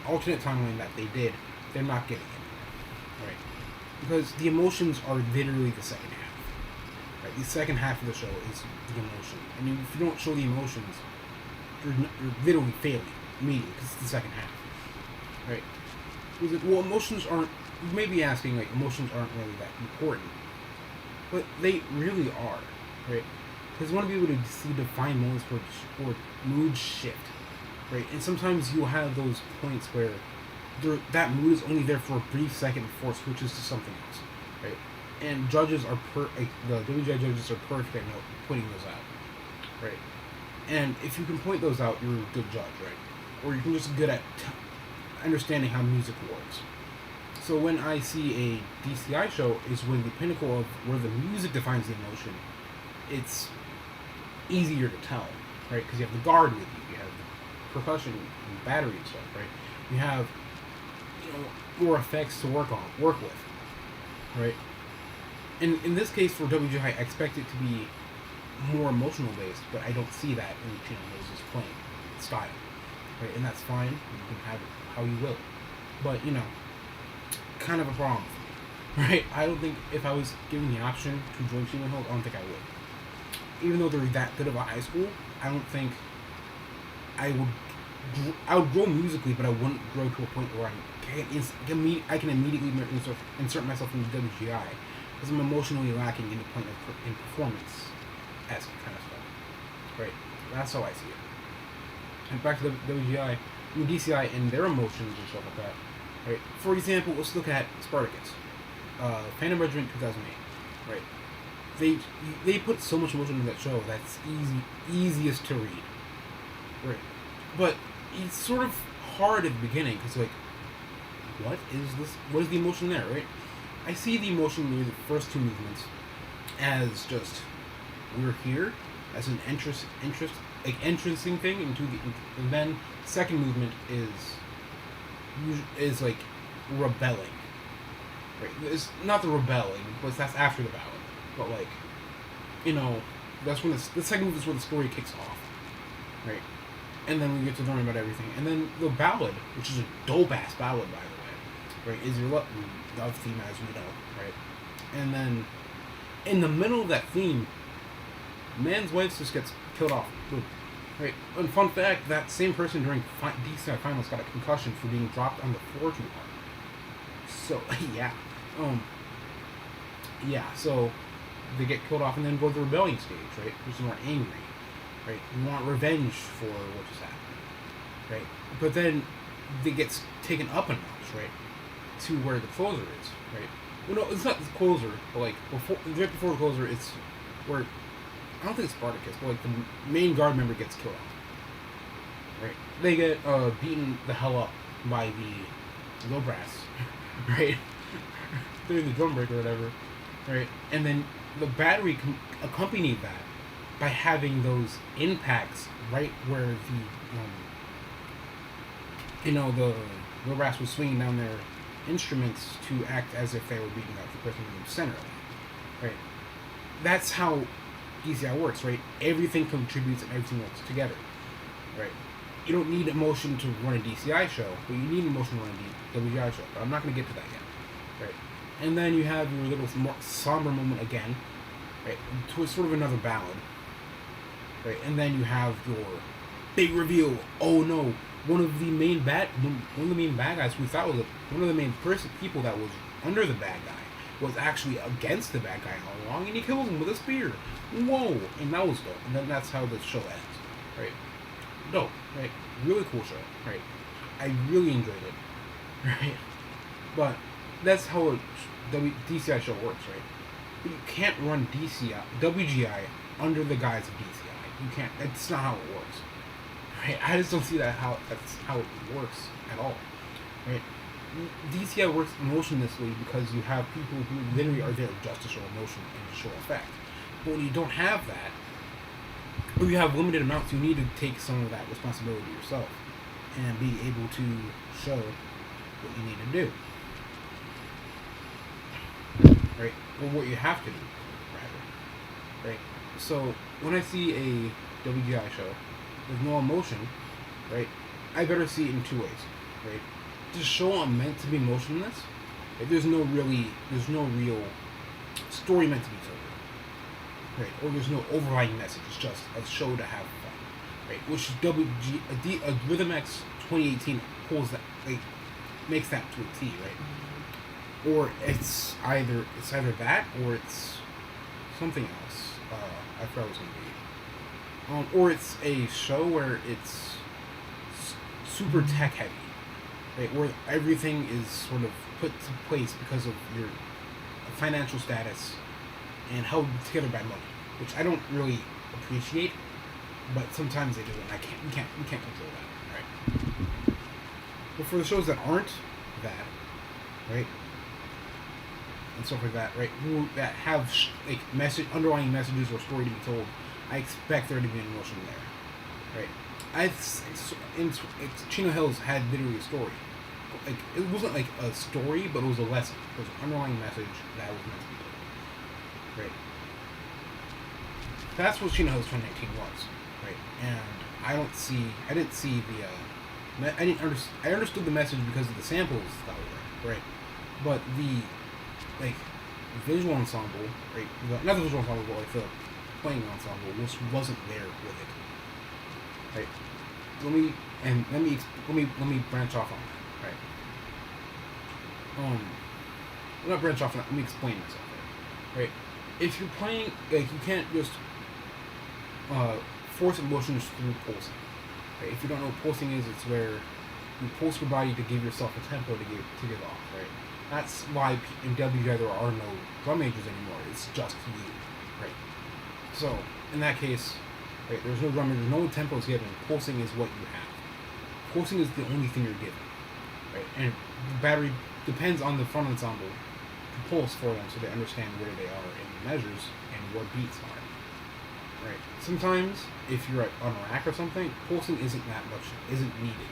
alternate timeline that they did, they're not getting anywhere. Right? Because the emotions are literally the second half. Right? The second half of the show is the emotion. And if you don't show the emotions, you're literally failing immediately because it's the second half. Right? Because, well, emotions aren't... You may be asking, like, emotions aren't really that important. But they really are. Right? Because you want to be able to see defined moments for mood shift. Right? And sometimes you'll have those points where that mood is only there for a brief second before it switches to something else. Right? And judges are the WGI judges are perfect at pointing those out, right? And if you can point those out, you're a good judge, right? Or you can just good at understanding how music works. So when I see a DCI show, is when the pinnacle of where the music defines the emotion. It's easier to tell, right? Because you have the guard with you have the percussion and battery and stuff, right? You have more effects to work with, right? And in this case, for WGI, I expect it to be more emotional based, but I don't see that in Chino Hills' playing style, right? And that's fine. You can have it how you will, but kind of a problem, right? I don't think if I was given the option to join Chino Hills, I don't think I would. Even though they're that good of a high school, I don't think I would. I would grow musically, but I wouldn't grow to a point where I can immediately insert myself into WGI, because I'm emotionally lacking in the point of in performance esque kind of stuff. Right? That's how I see it. And back to WGI, I mean DCI and their emotions and stuff like that. Right? For example, let's look at Spartacus, Phantom Regiment 2008. Right? They put so much emotion in that show that's easiest to read. Right? But it's sort of hard at the beginning because like, what is this? What is the emotion there? Right? I see the emotion near the first two movements as just we're here as an entrancing thing into the, and then second movement is like rebelling. Right? It's not the rebelling, but that's after the ballad. But like, that's when the second move is where the story kicks off. Right? And then we get to learn about everything. And then the ballad, which is a dope-ass ballad, by the way, right, is your love theme, as we know, right? And then, in the middle of that theme, man's wife just gets killed off. Boom. Right? And fun fact, that same person during DCI finals got a concussion for being dropped on the floor too hard. So, yeah. So, they get killed off and then go to the rebellion stage, right? Which is more angry. Right, you want revenge for what just happened, right? But then it gets taken up a notch, right, to where the closer is, right? Well, no, it's not the closer, but like right before the closer, it's where I don't think it's Spartacus, but like the main guard member gets killed off, right? They get beaten the hell up by the low brass, right? Through the drum break or whatever, right? And then the battery accompanied that by having those impacts right where the low brass was swinging down their instruments to act as if they were beating up the person in the center, right? That's how DCI works, right? Everything contributes and everything works together, right? You don't need emotion to run a DCI show, but you need emotion to run a WGI show. But I'm not going to get to that yet, right? And then you have your little more somber moment again, right? To sort of another ballad. Right, and then you have your big reveal. Oh no! One of the main bad guys we thought was one of the main people that was under the bad guy was actually against the bad guy all along, and he kills him with a spear. Whoa! And that was dope. And then that's how the show ends. Right? Dope. Right? Really cool show. Right? I really enjoyed it. Right? But that's how a DCI show works. Right? But you can't run WGI under the guise of DCI. You can't. That's not how it works. Right? I just don't see that's how it works at all. Right? DCI works emotionlessly because you have people who literally are there just to show emotion and to show effect. But when you don't have that, or you have limited amounts, you need to take some of that responsibility yourself and be able to show what you need to do. Right? Or what you have to do, rather. Right? So, when I see a WGI show with no emotion, right, I better see it in two ways, right? To show I'm meant to be emotionless, right, there's no real story meant to be told, right? Or there's no overriding message, it's just a show to have fun, right? Which Rhythm X 2018 pulls that, like, makes that to a T, right? Or it's either that, or it's something else. I forgot what it was going to be. Or it's a show where it's super tech heavy, right? Where everything is sort of put to place because of your financial status and held together by money, which I don't really appreciate, but sometimes they do, and we can't control that, right? But for the shows that aren't that, right? And stuff like that, right? That have underlying messages or story to be told, I expect there to be an emotion there, right? Chino Hills had literally a story. Like, it wasn't like a story, but it was a lesson. It was an underlying message that was meant to be told, right? That's what Chino Hills 2019 was, right? And I understood the message because of the samples that were there, right? But the like visual ensemble, right? Not the visual ensemble, but like the playing ensemble, which wasn't there with it, right? Let me branch off on that, right? Not branch off on that. Let me explain myself, right? If you're playing, like, you can't just force emotions through pulsing. Right? If you don't know what pulsing is, it's where you pulse your body to give yourself a tempo to give off, right? That's why in WGI there are no drum majors anymore. It's just you, right? So in that case, right, there's no drum majors, no tempo is given. Pulsing is what you have. Pulsing is the only thing you're given, right? And the battery depends on the front ensemble to pulse for them so they understand where they are in the measures and what beats are. Right. Sometimes, if you're on a rack or something, pulsing isn't needed,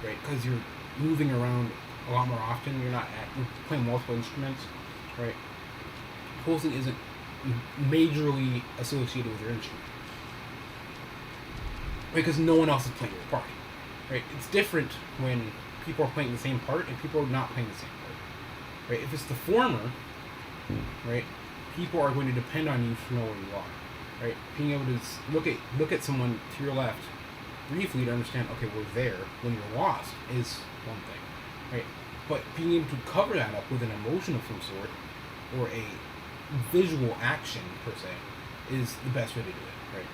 right? Because you're moving around a lot more often. You're playing multiple instruments, right? Pulsing isn't majorly associated with your instrument, because no one else is playing your part, right? It's different when people are playing the same part and people are not playing the same part, right? If it's the former, right, people are going to depend on you to know where you are. Right, being able to look at someone to your left briefly to understand, okay, we're there when you're lost is one thing, right? But being able to cover that up with an emotion of some sort or a visual action per se is the best way to do it, right?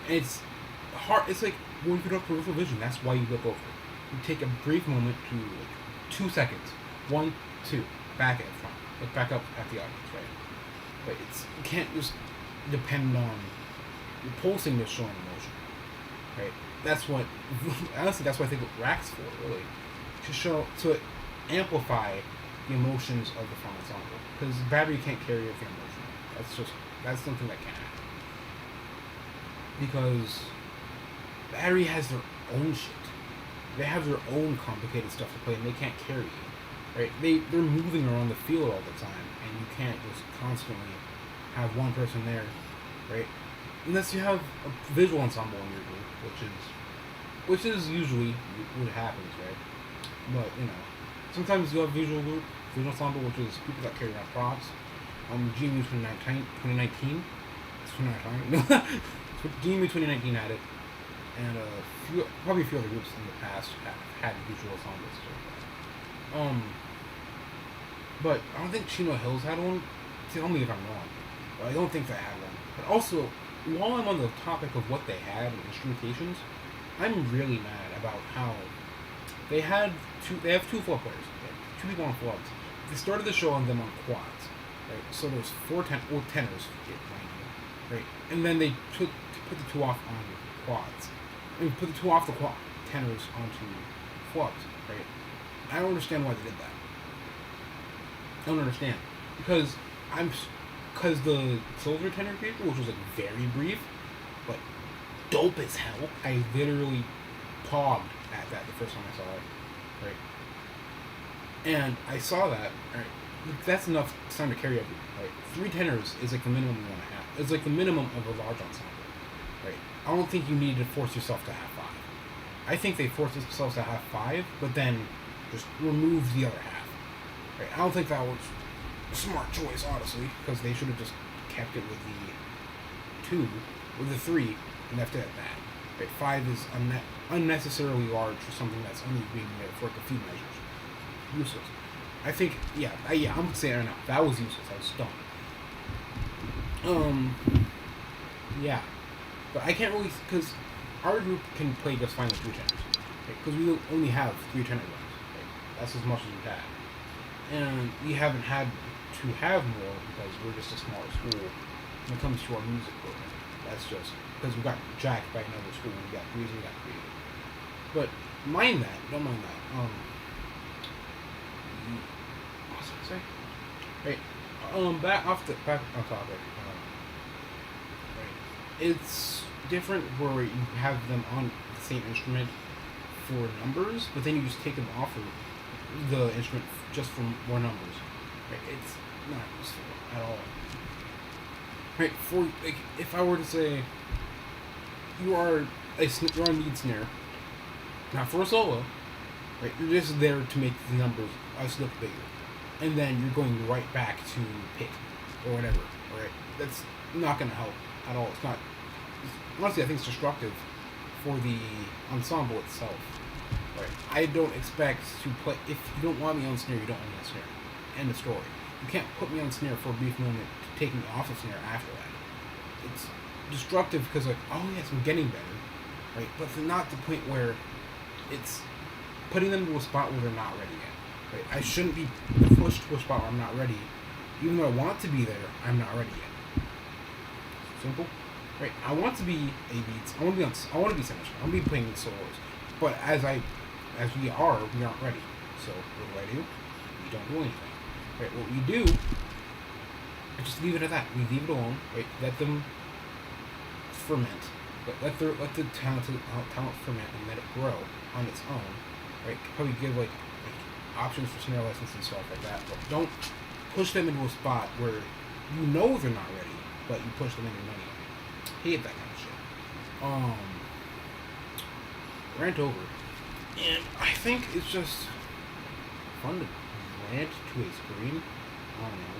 And it's hard. It's like when you don't peripheral vision. That's why you look over. You take a brief moment to 2 seconds, 1, 2, back at front, look back up at the audience, right? But you can't just depend on your pulsing to showing emotion, right? That's what, honestly, that's what I think racks for, really, to amplify the emotions of the front ensemble, because the battery can't carry everything emotional. That's something that can't happen, because battery has their own shit. They have their own complicated stuff to play, and they can't carry you, right? They're moving around the field all the time, and you can't just constantly have one person there, right? Unless you have a visual ensemble in your group, which is usually what happens, right? But sometimes you have visual ensemble, which is people that carry around props. GMU 2019, GMU 2019 had it, and probably a few other groups in the past have had visual ensembles too. But I don't think Chino Hills had one. Tell me if I'm wrong. But I don't think they had one. But also, while I'm on the topic of what they had and instrumentations, I'm really mad about how they have two flub players. Okay? 2 people on flubs. They started the show on them on quads. Right? So there's 4 tenors, right? And then they put the 2 off on quads. I mean, put the 2 off the tenors onto flubs, right? I don't understand why they did that. I don't understand. Because the Silver tenor paper, which was like very brief, but dope as hell. I literally pogged at that the first time I saw it, right? And I saw that, right? That's enough time to carry everything, right? 3 tenors is like the minimum you want to have. It's like the minimum of a large ensemble, right? I don't think you need to force yourself to have 5. I think they forced themselves to have 5, but then just remove the other half, right? I don't think that was a smart choice, honestly, because they should have just kept it with the 3, and left it at that. Right? 5 is unnecessarily large for something that's only being there for like a few measures. Useless. I think, I'm saying right now, that was useless. I was dumb. Yeah. But I can't really, because our group can play just fine with 3 tenors. Because we only have 3 tenor drums. Right? That's as much as we've had. And we haven't had to have more because we're just a smaller school when it comes to our music program. That's just because we got jacked by another school. We got creative. But don't mind that. What was I say? Right. Back on topic. Right. It's different where you have them on the same instrument for numbers, but then you just take them off of the instrument just for more numbers. Right? It's not useful at all. Right? For like, if I were to say you're on lead snare, not for a solo, right? You're just there to make the numbers us look bigger, and then you're going right back to pick or whatever. Right? That's not going to help at all. It's not. Honestly, I think it's destructive for the ensemble itself. Right? I don't expect to play. If you don't want me on snare, you don't want me on snare. End of story. You can't put me on snare for a brief moment to take me off of snare after that. It's destructive because like, oh yes, I'm getting better, right? But not to the point where it's putting them to a spot where they're not ready yet. Right? I shouldn't be pushed to a spot where I'm not ready, even though I want to be there. I'm not ready yet. Simple, right? I want to be a beats. I want to be on. I want to be symmetry. I want to be playing the solos. But as we aren't ready. So what do? We don't do anything. Right? What we do, I just leave it at that. We leave it alone. Right? Let them ferment. Let the talent ferment and let it grow on its own. Right? Probably give like options for snare lessons and stuff like that. But don't push them into a spot where you know they're not ready, but you push them into money. Hate that kind of shit. Rant over. And I think it's just fun to rant to a screen. I don't know,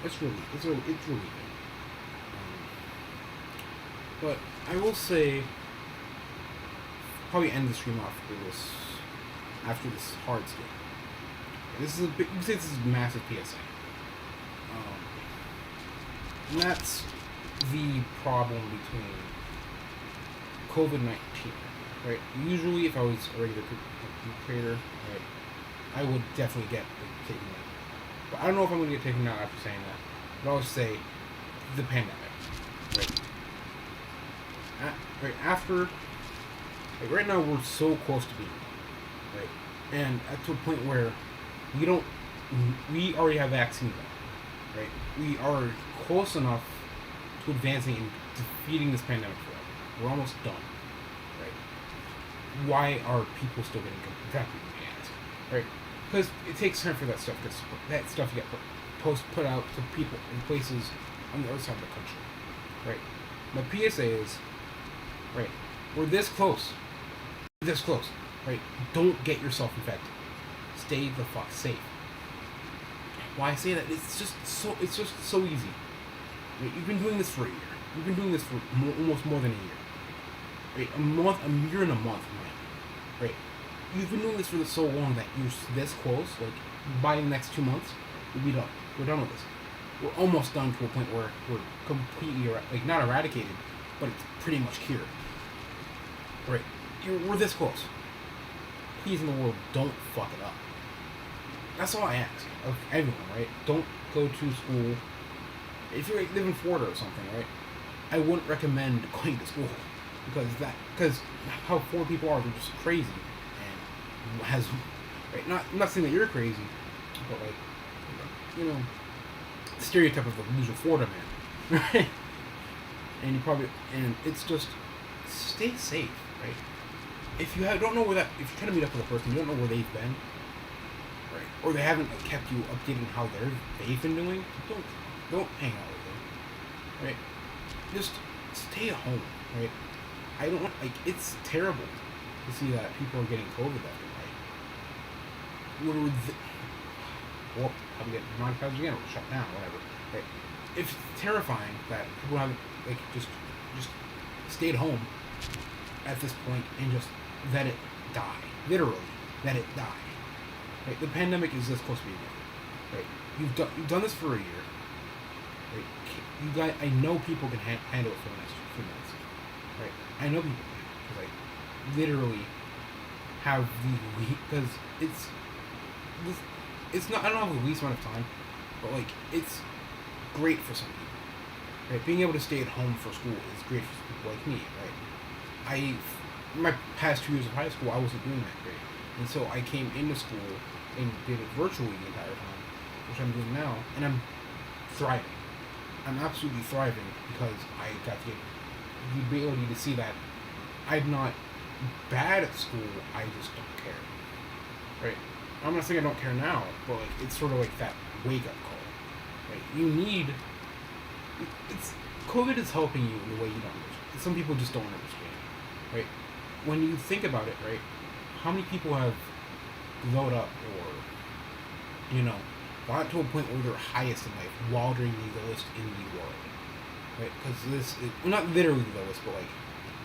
it's weird. It's really good. But I will say, probably end the stream off after this hard skate. This is a big. You can say this is a massive PSA. And that's the problem between COVID-19. Right. Usually, if I was a regular creator, right, I would definitely get taken out. But I don't know if I'm going to get taken out after saying that. But I'll just say the pandemic. Right. After. Like right now, we're so close to being done, right, and to a point where we already have vaccines out, right? We are close enough to advancing and defeating this pandemic forever. We're almost done. Why are people still getting infected? Right? Because it takes time for that stuff. Because that stuff get put out to people in places on the other side of the country. Right? My PSA is, right, we're this close. This close. Right? Don't get yourself infected. Stay the fuck safe. Why I say that? It's just so easy. Right? You've been doing this for a year. You've been doing this for almost more than a year. Right? A year and a month. Right, you've been doing this for so long that you're this close. Like by the next 2 months, we'll be done. We're done with this. We're almost done to a point where we're completely not eradicated, but it's pretty much cured. Right, we're this close. Please, in the world, don't fuck it up. That's all I ask of everyone. Right, don't go to school. If you live in Florida or something, right, I wouldn't recommend going to school. Because how Florida people are, they're just crazy, and right, I'm not saying that you're crazy, but like, you know, the stereotype of the loser Florida man, right? And it's just stay safe, right? If you don't know if you're trying to meet up with a person, you don't know where they've been, right? Or they haven't kept you updated on how they've been doing, don't hang out with them, right? Just stay at home, right? I don't want, it's terrible to see that people are getting COVID left and right. Well, I'm getting monetized again, or shut down, whatever. Right? It's terrifying that people haven't, just stayed home at this point and just let it die. Literally, let it die. Right? The pandemic is this close to being over. Right? You've done this for a year. Right? I know people can handle it for the next few months. Right? I know people can, because I literally have because it's not, I don't have the least amount of time, but it's great for some people. Right? Being able to stay at home for school is great for people like me, right? My past 2 years of high school, I wasn't doing that great. And so I came into school and did it virtually the entire time, which I'm doing now, and I'm thriving. I'm absolutely thriving because I got the ability to see that I'm not bad at school, I just don't care. Right? I'm not saying I don't care now, but it's sort of like that wake-up call. Right? You need... COVID is helping you in a way you don't understand. Some people just don't understand. Right? When you think about it, right, how many people have glowed up or, got to a point where they're highest in life while they're the lowest in the world, right? Because this is, well, not literally the lowest, but like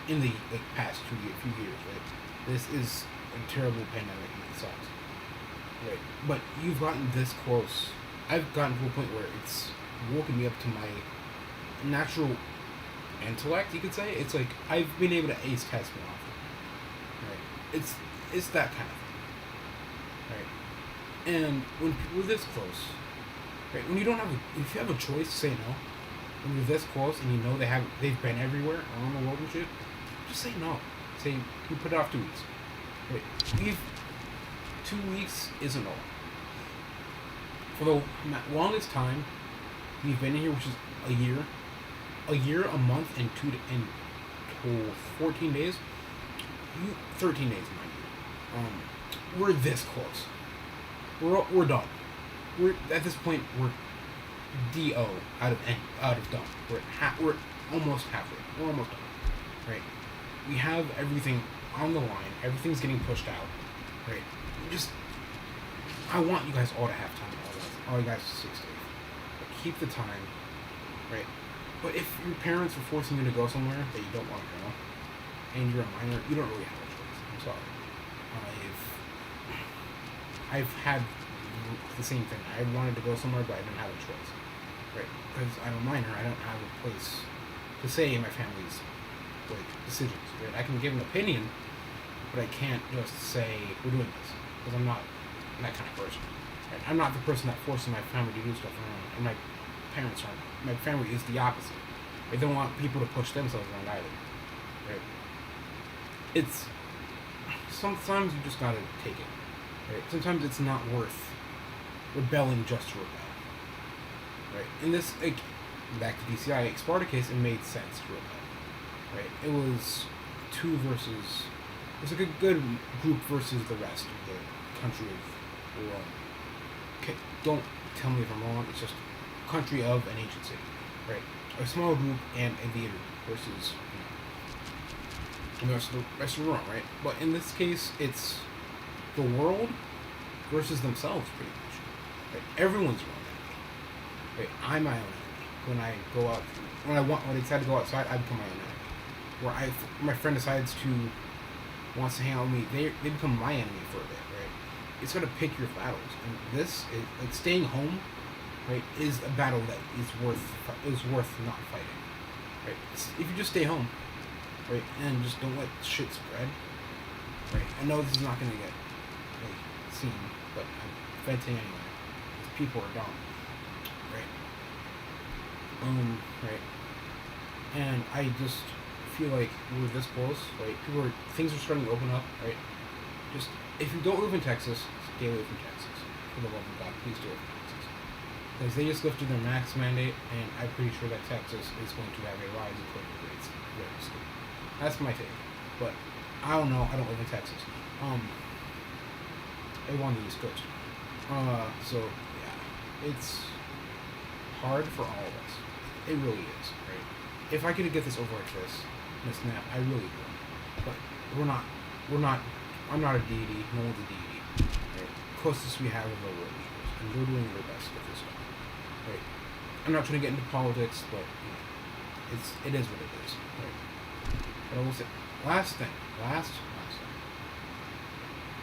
in the past few years, right? This is a terrible pandemic and it sucks, right? But you've gotten this close. I've gotten to a point where it's woken me up to my natural intellect, you could say. It's like I've been able to ace tests more often, right? It's that kind of thing, right? And when people are this close, right? When you don't have if you have a choice to say no, when you're this close and you know they've been everywhere around the world and shit, just say no. Say you put it off 2 weeks. Right? 2 weeks isn't all. For the longest time we've been here, which is a year, a month, and 14 days. 13 days, mind you. We're this close. We're done. We're at this point. We're do out of done. We're almost halfway. We're almost done. Right. We have everything on the line. Everything's getting pushed out. Right. I want you guys all to have time. All you guys to stay safe. But keep the time. Right. But if your parents are forcing you to go somewhere that you don't want to go, and you're a minor, you don't really have a choice. I'm sorry. I've had the same thing. I wanted to go somewhere, but I didn't have a choice. Right? Because I'm a minor, I don't have a place to say in my family's decisions. Right? I can give an opinion, but I can't just say we're doing this because I'm not that kind of person. Right? I'm not the person that forces my family to do stuff, and my parents aren't. My family is the opposite. They don't want people to push themselves around either. Right? It's sometimes you just gotta take it. Right? Sometimes it's not worth rebelling just to rebel. Right? In this, back to DCI, Spartacus, it made sense to rebel. Right? It was a good group versus the rest of the country of Rome. Okay, don't tell me if I'm wrong. It's just country of an ancient city, right? A small group and a leader versus the rest of Rome, right? But in this case, it's the world versus themselves, pretty much. Right? Everyone's your own enemy. Right? I'm my own enemy. When I go out, when I decide to go outside, I become my own enemy. Where my friend decides wants to hang out with me, they become my enemy for a bit, right? It's gotta pick your battles, and this is staying home. Right, is a battle that is worth not fighting. Right, if you just stay home, right, and just don't let shit spread. Right, I know this is not gonna get seen, but I'm venting anyway. Because people are dumb. Right. Right. And I just feel like we're this close. Right, things are starting to open up. Right. Just if you don't live in Texas, stay away from Texas. For the love of God, please do it. Because they just lifted their mask mandate, and I'm pretty sure that Texas is going to have a rise in COVID rates very soon. That's my take. But I don't know. I don't live in Texas. I live on the East Coast. So yeah, it's hard for all of us. It really is. Right? If I could get this over like this, snap, I really would. But we're not. I'm not a deity. No one's a deity. Right? Closest we have is our world leaders, and they're doing their best with this stuff. Right. I'm not trying to get into politics, but it is what it is. Right. But I will say, last thing.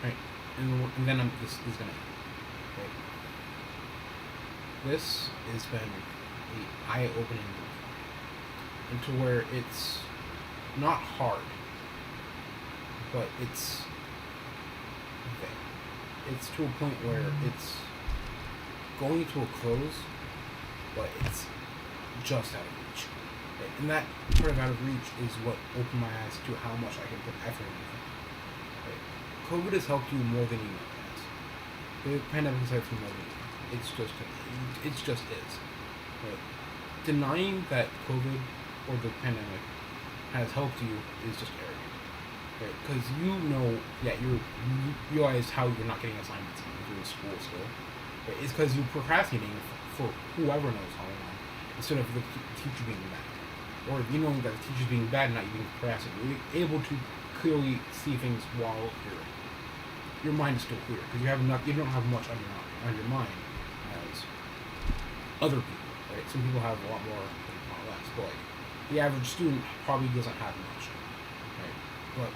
Right. And then this is gonna end. Right. This has been an eye-opening move into where it's not hard, but it's there. It's to a point where it's going to a close, but it's just out of reach. Right? And that part of out of reach is what opened my eyes to how much I can put effort into. Right? COVID has helped you more than you know it has. The pandemic has helped you more than you know. It just is. Right? Denying that COVID or the pandemic has helped you is just arrogant. Right? Because you realize how you're not getting assignments if you're in school still. Right? It's because you're procrastinating for whoever knows how long, instead of the teacher being bad. Or you know that the teacher's being bad, not you being procrastinating. You're able to clearly see things while you're your mind is still clear because you don't have much on your mind as other people, right? Some people have a lot more, a lot less, but like the average student probably doesn't have much, right? But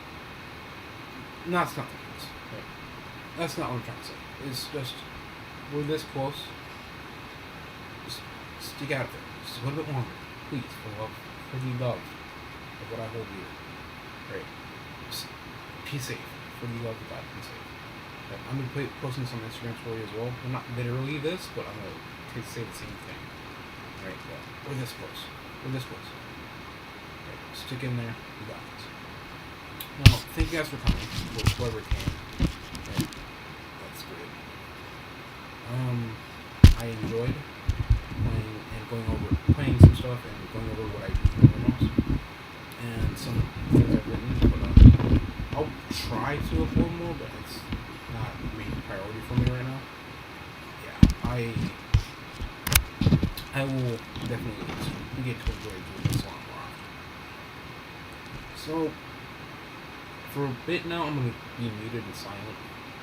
that's not the case, right? That's not what I'm trying to say. It's just we're this close. Just stick out there, just a little bit longer, please, for the love of what I hold dear, right? Just be safe, for the love of God, be safe. Right? I'm gonna posting some Instagram story as well. Well, not literally this, but I'm gonna say the same thing, right? But we're this close. We're this close. Right? Stick in there. We got this. Now, thank you guys for coming. Whoever came. Right? That's great. I enjoyed playing some stuff and going over what I do most and some things I've written. But I'll try to upload more, but it's not a main priority for me right now. Yeah, I will definitely get to enjoy doing this a lot more often. So for a bit now, I'm gonna be muted and silent.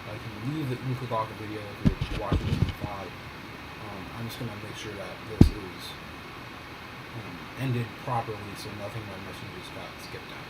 I can click off the video if you're watching this in 5. I'm just gonna make sure that this is ended properly, so nothing of my messages got skipped out.